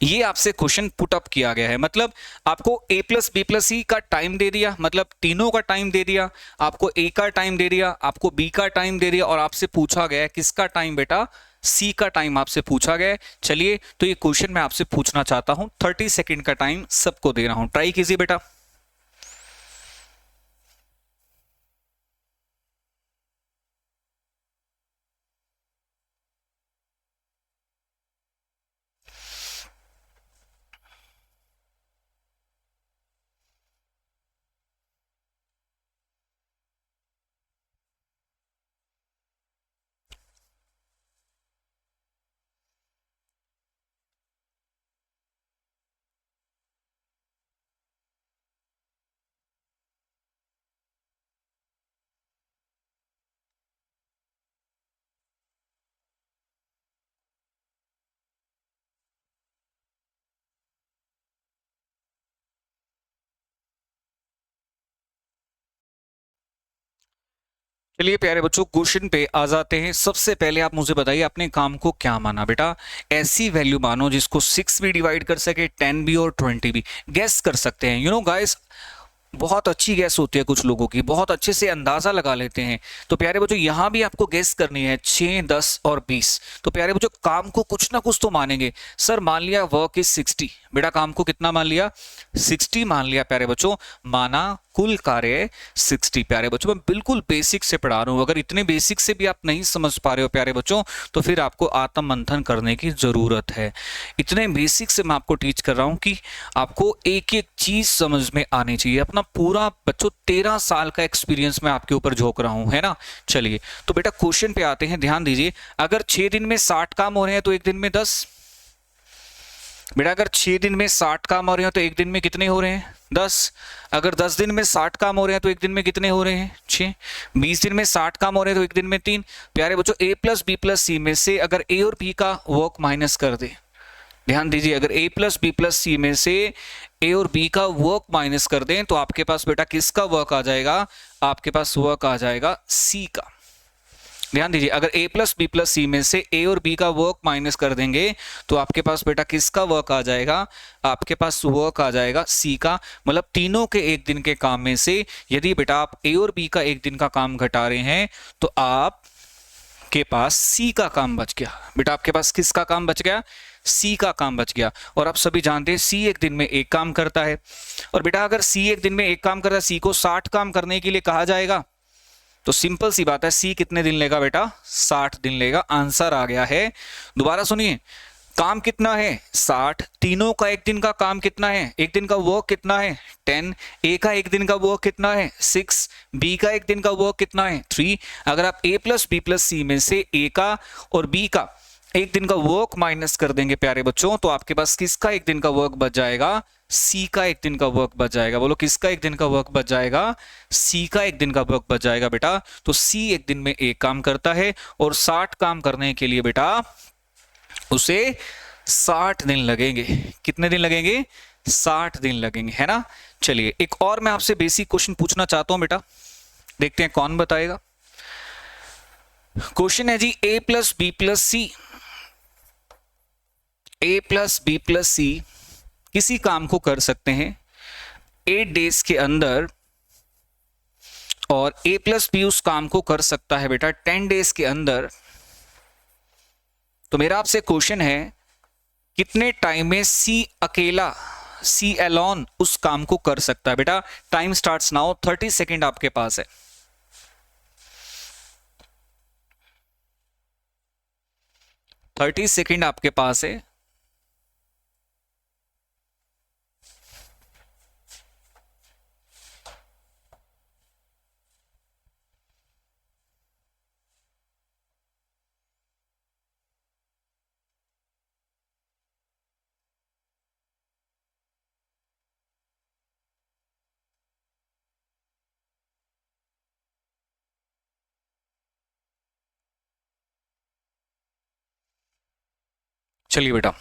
ये आपसे क्वेश्चन पुट अप किया गया है। मतलब आपको a प्लस बी प्लस सी का टाइम दे दिया, मतलब तीनों का टाइम दे दिया, आपको a का टाइम दे दिया, आपको b का टाइम दे दिया, और आपसे पूछा गया है किसका टाइम, बेटा c का टाइम आपसे पूछा गया है। चलिए तो ये क्वेश्चन मैं आपसे पूछना चाहता हूं, 30 सेकंड का टाइम सबको दे रहा हूं, ट्राई कीजिए बेटा। चलिए प्यारे बच्चों क्वेश्चन पे आ जाते हैं। सबसे पहले आप मुझे बताइए अपने काम को क्या माना बेटा, ऐसी वैल्यू मानो जिसको 6 भी डिवाइड कर सके, 10 भी और 20 भी। गैस कर सकते हैं, यू नो गाइस, बहुत अच्छी गैस होती है कुछ लोगों की, बहुत अच्छे से अंदाजा लगा लेते हैं। तो प्यारे बच्चों यहां भी आपको गैस करनी है 6, 10 और 20। तो प्यारे बच्चों काम को कुछ ना कुछ तो मानेंगे। सर मान लिया वर्क इज 60, बेटा काम को कितना मान लिया 60 मान लिया प्यारे बच्चों, माना कुल कार्य 60। प्यारे बच्चों मैं बिल्कुल बेसिक से पढ़ा रहा हूं, अगर इतने बेसिक से भी आप नहीं समझ पा रहे हो प्यारे बच्चों तो फिर आपको आत्म मंथन करने की जरूरत है। इतने बेसिक से मैं आपको टीच कर रहा हूं कि आपको एक एक चीज समझ में आनी चाहिए। अपना पूरा बच्चों 13 साल का एक्सपीरियंस मैं आपके ऊपर झोंक रहा हूं, है ना। चलिए तो बेटा क्वेश्चन पे आते हैं, ध्यान दीजिए। अगर 6 दिन में 60 काम हो रहे हैं तो एक दिन में 10, बेटा अगर 6 दिन में 60 काम हो रहे हैं तो एक दिन में कितने हो रहे हैं 10। अगर 10 दिन में 60 काम हो रहे हैं तो एक दिन में कितने हो रहे हैं 6। 20 दिन में 60 काम हो रहे हैं तो एक दिन में 3। प्यारे बच्चों a प्लस बी प्लस सी में से अगर a और b का वर्क माइनस कर दे, ध्यान दीजिए, अगर a प्लस बी प्लस सी में से a और b का वर्क माइनस कर दें तो आपके पास बेटा किसका वर्क आ जाएगा, आपके पास वर्क आ जाएगा c का। ध्यान दीजिए, अगर a प्लस बी प्लस सी में से a और b का वर्क माइनस कर देंगे तो आपके पास बेटा किसका वर्क आ जाएगा, आपके पास वर्क आ जाएगा c का। मतलब तीनों के एक दिन के काम में से यदि बेटा आप a और b का एक दिन का काम घटा रहे हैं तो आप के पास c का काम बच गया। बेटा आपके पास किसका काम बच गया, c का काम बच गया। और आप सभी जानते हैं c एक दिन में एक काम करता है, और बेटा अगर c एक दिन में एक काम करता है, c को 60 काम करने के लिए कहा जाएगा तो सिंपल सी बात है c कितने दिन लेगा बेटा 60 दिन लेगा। आंसर आ गया है। दोबारा सुनिए, काम कितना है 60, तीनों का एक दिन का काम कितना है, एक दिन का वर्क कितना है 10, a का एक दिन का वर्क कितना है 6, b का एक दिन का वर्क कितना है 3। अगर आप a प्लस बी प्लस सी में से a का और b का एक दिन का वर्क माइनस कर देंगे प्यारे बच्चों तो आपके पास किसका एक दिन का वर्क बच जाएगा, सी का एक दिन का वर्क बच जाएगा। बोलो किसका एक दिन का वर्क बच जाएगा, सी का एक दिन का वर्क बच जाएगा बेटा। तो सी एक दिन में एक काम करता है और 60 काम करने के लिए बेटा उसे 60 दिन लगेंगे। कितने दिन लगेंगे 60 दिन लगेंगे, है ना। चलिए एक और मैं आपसे बेसिक क्वेश्चन पूछना चाहता हूं बेटा, देखते हैं कौन बताएगा। क्वेश्चन है जी a plus B plus C A plus B plus C किसी काम को कर सकते हैं 8 डेज के अंदर, और ए प्लस बी उस काम को कर सकता है बेटा 10 डेज के अंदर, तो मेरा आपसे क्वेश्चन है कितने टाइम में सी अकेला, सी एलोन उस काम को कर सकता है? बेटा टाइम स्टार्ट्स नाउ, 30 सेकेंड आपके पास है। 30 सेकेंड आपके पास है। चलिए बेटा,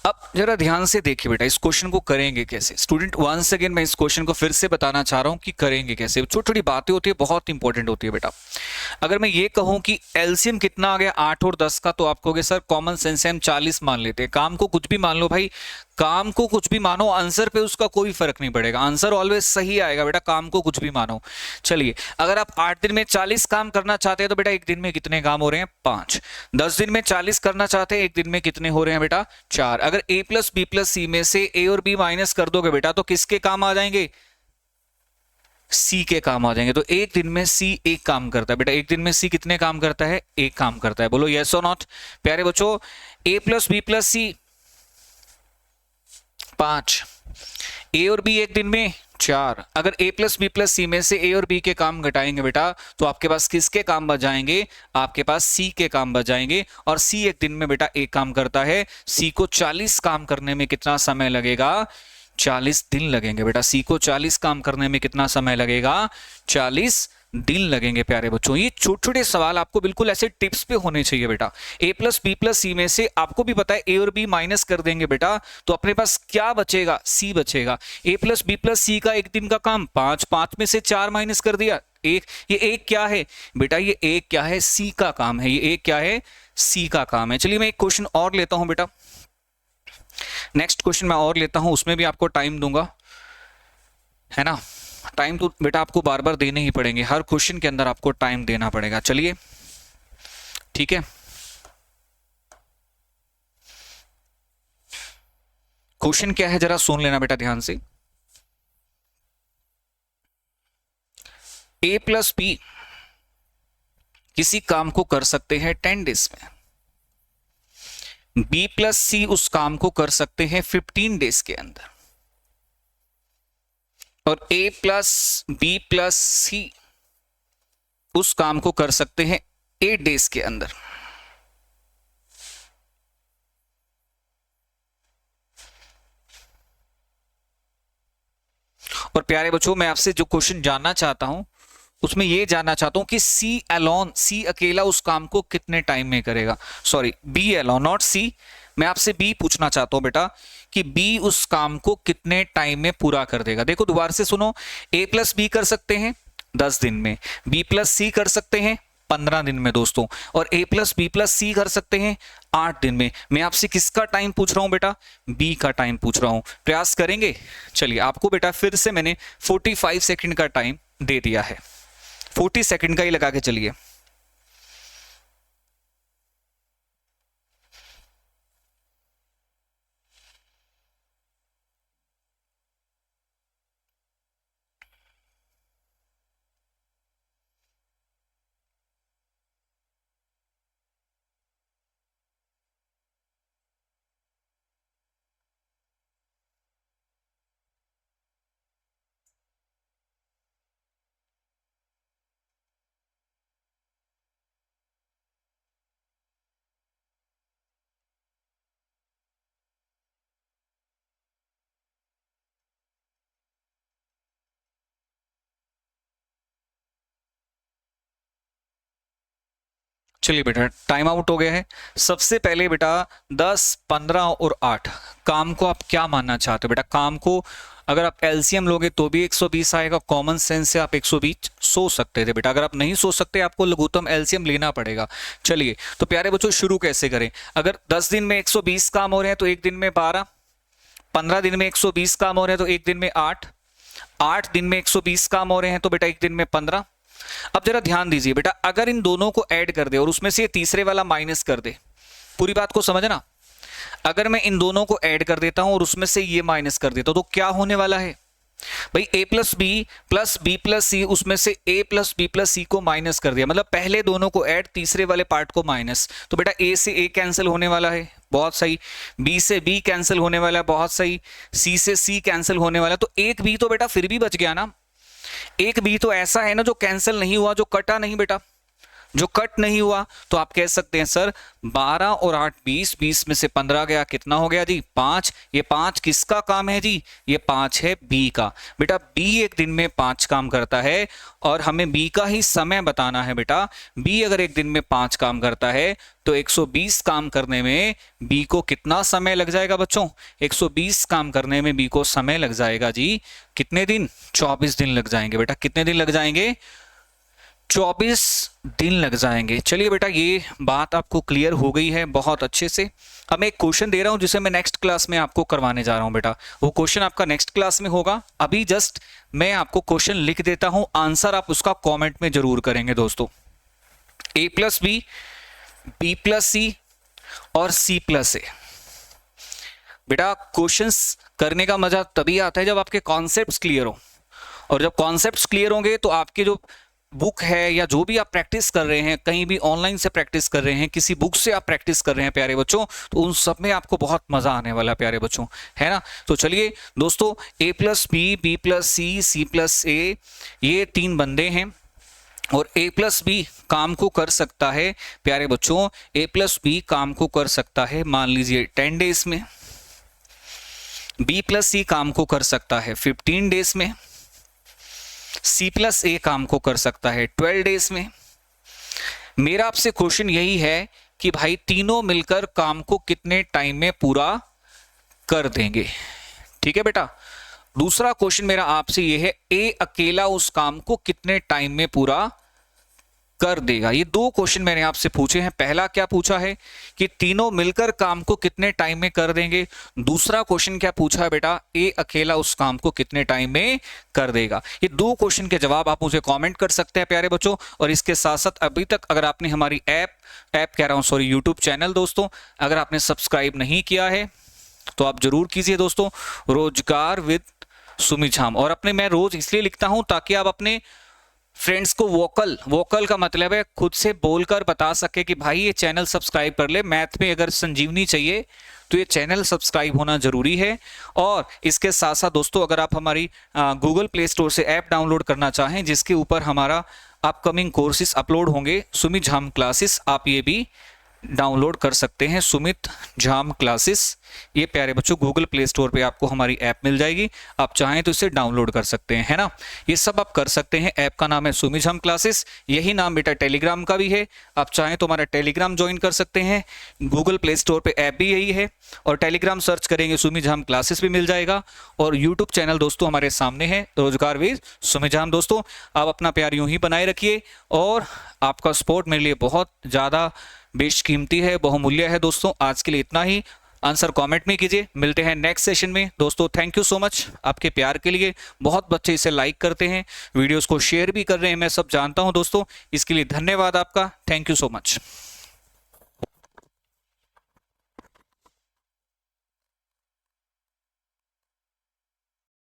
अब जरा ध्यान से देखिए बेटा, इस क्वेश्चन को करेंगे कैसे। स्टूडेंट वंस अगेन मैं इस क्वेश्चन को फिर से बताना चाह रहा हूं कि करेंगे कैसे। छोटी छोटी बातें होती है, बहुत इंपॉर्टेंट होती है बेटा। अगर मैं ये कहूं कि एलसीएम कितना आ गया 8 और 10 का, तो आप कहोगे सर कॉमन सेंस है हम 40 मान लेते हैं। काम को कुछ भी मान लो भाई, काम को कुछ भी मानो, आंसर पे उसका कोई फर्क नहीं पड़ेगा, आंसर ऑलवेज सही आएगा बेटा, काम को कुछ भी मानो। चलिए, अगर आप 8 दिन में 40 काम करना चाहते हैं तो बेटा एक दिन में कितने काम हो रहे हैं? 5। 10 दिन में 40 करना चाहते हैं, एक दिन में कितने हो रहे हैं बेटा? 4। अगर ए प्लस बी प्लस सी में से ए और बी माइनस कर दोगे बेटा, तो किसके काम आ जाएंगे? सी के काम आ जाएंगे। तो एक दिन में सी एक काम करता है बेटा, एक दिन में सी कितने काम करता है? एक काम करता है। बोलो यस और नॉट प्यारे बच्चों। ए प्लस बी प्लस सी 5, ए और बी एक दिन में 4। अगर ए प्लस बी प्लस सी में से ए और बी के काम घटाएंगे बेटा, तो आपके पास किसके काम बच जाएंगे? आपके पास सी के काम बच जाएंगे। और सी एक दिन में बेटा एक काम करता है। सी को 40 काम करने में कितना समय लगेगा? 40 दिन लगेंगे बेटा। सी को 40 काम करने में कितना समय लगेगा? 40 दिन लगेंगे प्यारे बच्चों। ये छोटे छोटे सवाल आपको बिल्कुल ऐसे टिप्स पे होने चाहिए बेटा। ए प्लस बी प्लस सी में से आपको भी पता है ए और बी माइनस कर देंगे बेटा, तो अपने पास क्या बचेगा? सी बचेगा। ए प्लस बी प्लस सी का एक दिन का काम 5, 5 में से 4 माइनस कर दिया, एक। ये एक क्या है बेटा? ये एक क्या है? सी का काम है। ये एक क्या है? सी का काम है। चलिए मैं एक क्वेश्चन और लेता हूं बेटा, नेक्स्ट क्वेश्चन मैं और लेता हूं, उसमें भी आपको टाइम दूंगा, है ना। टाइम तो बेटा आपको बार बार देने ही पड़ेंगे, हर क्वेश्चन के अंदर आपको टाइम देना पड़ेगा। चलिए ठीक है, क्वेश्चन क्या है जरा सुन लेना बेटा ध्यान से। ए प्लस बी किसी काम को कर सकते हैं 10 डेज में, बी प्लस सी उस काम को कर सकते हैं 15 डेज के अंदर, और ए प्लस बी प्लस सी उस काम को कर सकते हैं 8 डेज के अंदर। और प्यारे बच्चों, मैं आपसे जो क्वेश्चन जानना चाहता हूं उसमें ये जानना चाहता हूं कि सी अलोन, सी अकेला उस काम को कितने टाइम में करेगा? सॉरी, बी अलोन, नॉट सी। मैं आपसे बी पूछना चाहता हूं बेटा कि बी उस काम को कितने टाइम में पूरा कर देगा। देखो दोबारा से सुनो, ए प्लस बी कर सकते हैं 10 दिन में, बी प्लस सी कर सकते हैं 15 दिन में दोस्तों, और ए प्लस बी प्लस सी कर सकते हैं 8 दिन में। मैं आपसे किसका टाइम पूछ रहा हूं बेटा? बी का टाइम पूछ रहा हूं। प्रयास करेंगे? चलिए आपको बेटा फिर से मैंने 45 सेकंड का टाइम दे दिया है, 40 सेकंड का ही लगा के चलिए। चलिए बेटा टाइम आउट हो गया है। सबसे पहले बेटा 10, 15 और 8 काम को आप क्या मानना चाहते हो बेटा? काम को अगर आप एलसीएम लोगे तो भी 120 आएगा, कॉमन सेंस से आप 120 सोच सकते थे बेटा। अगर आप नहीं सोच सकते आपको लघुत्तम एलसीएम लेना पड़ेगा। चलिए तो प्यारे बच्चों शुरू कैसे करें? अगर 10 दिन में 120 काम हो रहे हैं तो एक दिन में 12, 15 दिन में 120 काम हो रहे हैं तो एक दिन में 8, 8 दिन में 120 काम हो रहे हैं तो बेटा एक दिन में 15। अब जरा ध्यान दीजिए बेटा, अगर इन दोनों को ऐड कर दे और उसमें से तीसरे वाला माइनस कर दे, पूरी बात को समझना। अगर मैं इन दोनों को ऐड कर देता हूं और उसमें से ये माइनस कर देता हूं तो क्या होने वाला है भाई? a प्लस बी प्लस सी, उसमें से a प्लस बी प्लस सी को माइनस कर दिया, मतलब पहले दोनों को ऐड, तीसरे वाले पार्ट को माइनस। तो बेटा a से a कैंसिल होने वाला है, बहुत सही। b से b कैंसिल होने वाला है, बहुत सही। c से c कैंसिल होने वाला है, तो एक b तो बेटा फिर भी बच गया ना। एक b तो ऐसा है ना जो कैंसिल नहीं हुआ, जो कटा नहीं बेटा, जो कट नहीं हुआ। तो आप कह सकते हैं सर 12 और 8 20, 20 में से 15 गया, कितना हो गया जी? 5। ये 5 किसका काम है जी? ये 5 है बी का। बेटा बी एक दिन में 5 काम करता है और हमें बी का ही समय बताना है बेटा। बी अगर एक दिन में 5 काम करता है तो 120 काम करने में बी को कितना समय लग जाएगा बच्चों? 120 काम करने में बी को समय लग जाएगा जी कितने दिन? 24 दिन लग जाएंगे बेटा। कितने दिन लग जाएंगे? 24 दिन लग जाएंगे। चलिए बेटा ये बात आपको क्लियर हो गई है बहुत अच्छे से। अब मैं एक क्वेश्चन दे रहा हूं जिसे मैं नेक्स्ट क्लास में आपको करवाने जा रहा हूं बेटा। वो क्वेश्चन आपका नेक्स्ट क्लास में होगा। अभी जस्ट मैं आपको क्वेश्चन लिख देता हूं, आंसर आप उसका कमेंट में जरूर करेंगे दोस्तों। a प्लस बी प्लस सी और c प्लस ए। बेटा क्वेश्चंस करने का मजा तभी आता है जब आपके कॉन्सेप्ट्स क्लियर हो, और जब कॉन्सेप्ट्स क्लियर होंगे तो आपके जो बुक है या जो भी आप प्रैक्टिस कर रहे हैं, कहीं भी ऑनलाइन से प्रैक्टिस कर रहे हैं, किसी बुक से आप प्रैक्टिस कर रहे हैं प्यारे बच्चों, तो उन सब में आपको बहुत मजा आने वाला है प्यारे बच्चों, है ना। तो चलिए दोस्तों a plus B plus C plus A, ये 3 बंदे हैं और a प्लस बी काम को कर सकता है प्यारे बच्चों। a प्लस बी काम को कर सकता है मान लीजिए 10 डेज में, b प्लस सी काम को कर सकता है 15 डेज में, C प्लस ए काम को कर सकता है 12 डेज में। मेरा आपसे क्वेश्चन यही है कि भाई तीनों मिलकर काम को कितने टाइम में पूरा कर देंगे? ठीक है बेटा। दूसरा क्वेश्चन मेरा आपसे यह है ए अकेला उस काम को कितने टाइम में पूरा कर देगा? ये 2 क्वेश्चन मैंने आपसे पूछे हैं। पहला क्या पूछा है कि तीनों मिलकर काम को कितने टाइम में कर देंगे। दूसरा क्वेश्चन क्या पूछा है बेटा? ए अकेला उस काम को कितने टाइम में कर देगा। ये 2 क्वेश्चन के जवाब आप मुझे कमेंट कर सकते हैं प्यारे बच्चों। और इसके साथ साथ अभी तक अगर आपने हमारी यूट्यूब चैनल दोस्तों अगर आपने सब्सक्राइब नहीं किया है तो आप जरूर कीजिए दोस्तों, रोजगार विद सुमी झाम। और मैं रोज इसलिए लिखता हूं ताकि आप अपने फ्रेंड्स को वोकल का मतलब है खुद से बोलकर बता सके कि भाई ये चैनल सब्सक्राइब कर ले। मैथ में अगर संजीवनी चाहिए तो ये चैनल सब्सक्राइब होना जरूरी है। और इसके साथ साथ दोस्तों अगर आप हमारी गूगल प्ले स्टोर से ऐप डाउनलोड करना चाहें जिसके ऊपर हमारा अपकमिंग कोर्सेज अपलोड होंगे, सुमित झाम क्लासेस, आप ये भी डाउनलोड कर सकते हैं। सुमित झाम क्लासेस, ये प्यारे बच्चों गूगल प्ले स्टोर पे आपको हमारी ऐप मिल जाएगी। आप चाहें तो इसे डाउनलोड कर सकते हैं, है ना। ये सब आप कर सकते हैं। ऐप का नाम है सुमित झाम क्लासेस। यही नाम बेटा टेलीग्राम का भी है। आप चाहें तो हमारा टेलीग्राम ज्वाइन कर सकते हैं। गूगल प्ले स्टोर पे ऐप भी यही है और टेलीग्राम सर्च करेंगे सुमित झाम क्लासेस भी मिल जाएगा। और यूट्यूब चैनल दोस्तों हमारे सामने है, रोजगार विद सुमित झाम। दोस्तों आप अपना प्यार यूं ही बनाए रखिए और आपका सपोर्ट मेरे लिए बहुत ज़्यादा बेशकीमती है, बहुमूल्य है दोस्तों। आज के लिए इतना ही। आंसर कमेंट में कीजिए। मिलते हैं नेक्स्ट सेशन में दोस्तों। थैंक यू सो मच आपके प्यार के लिए। बहुत बच्चे इसे लाइक करते हैं, वीडियोस को शेयर भी कर रहे हैं, मैं सब जानता हूं दोस्तों। इसके लिए धन्यवाद आपका। Thank you so much.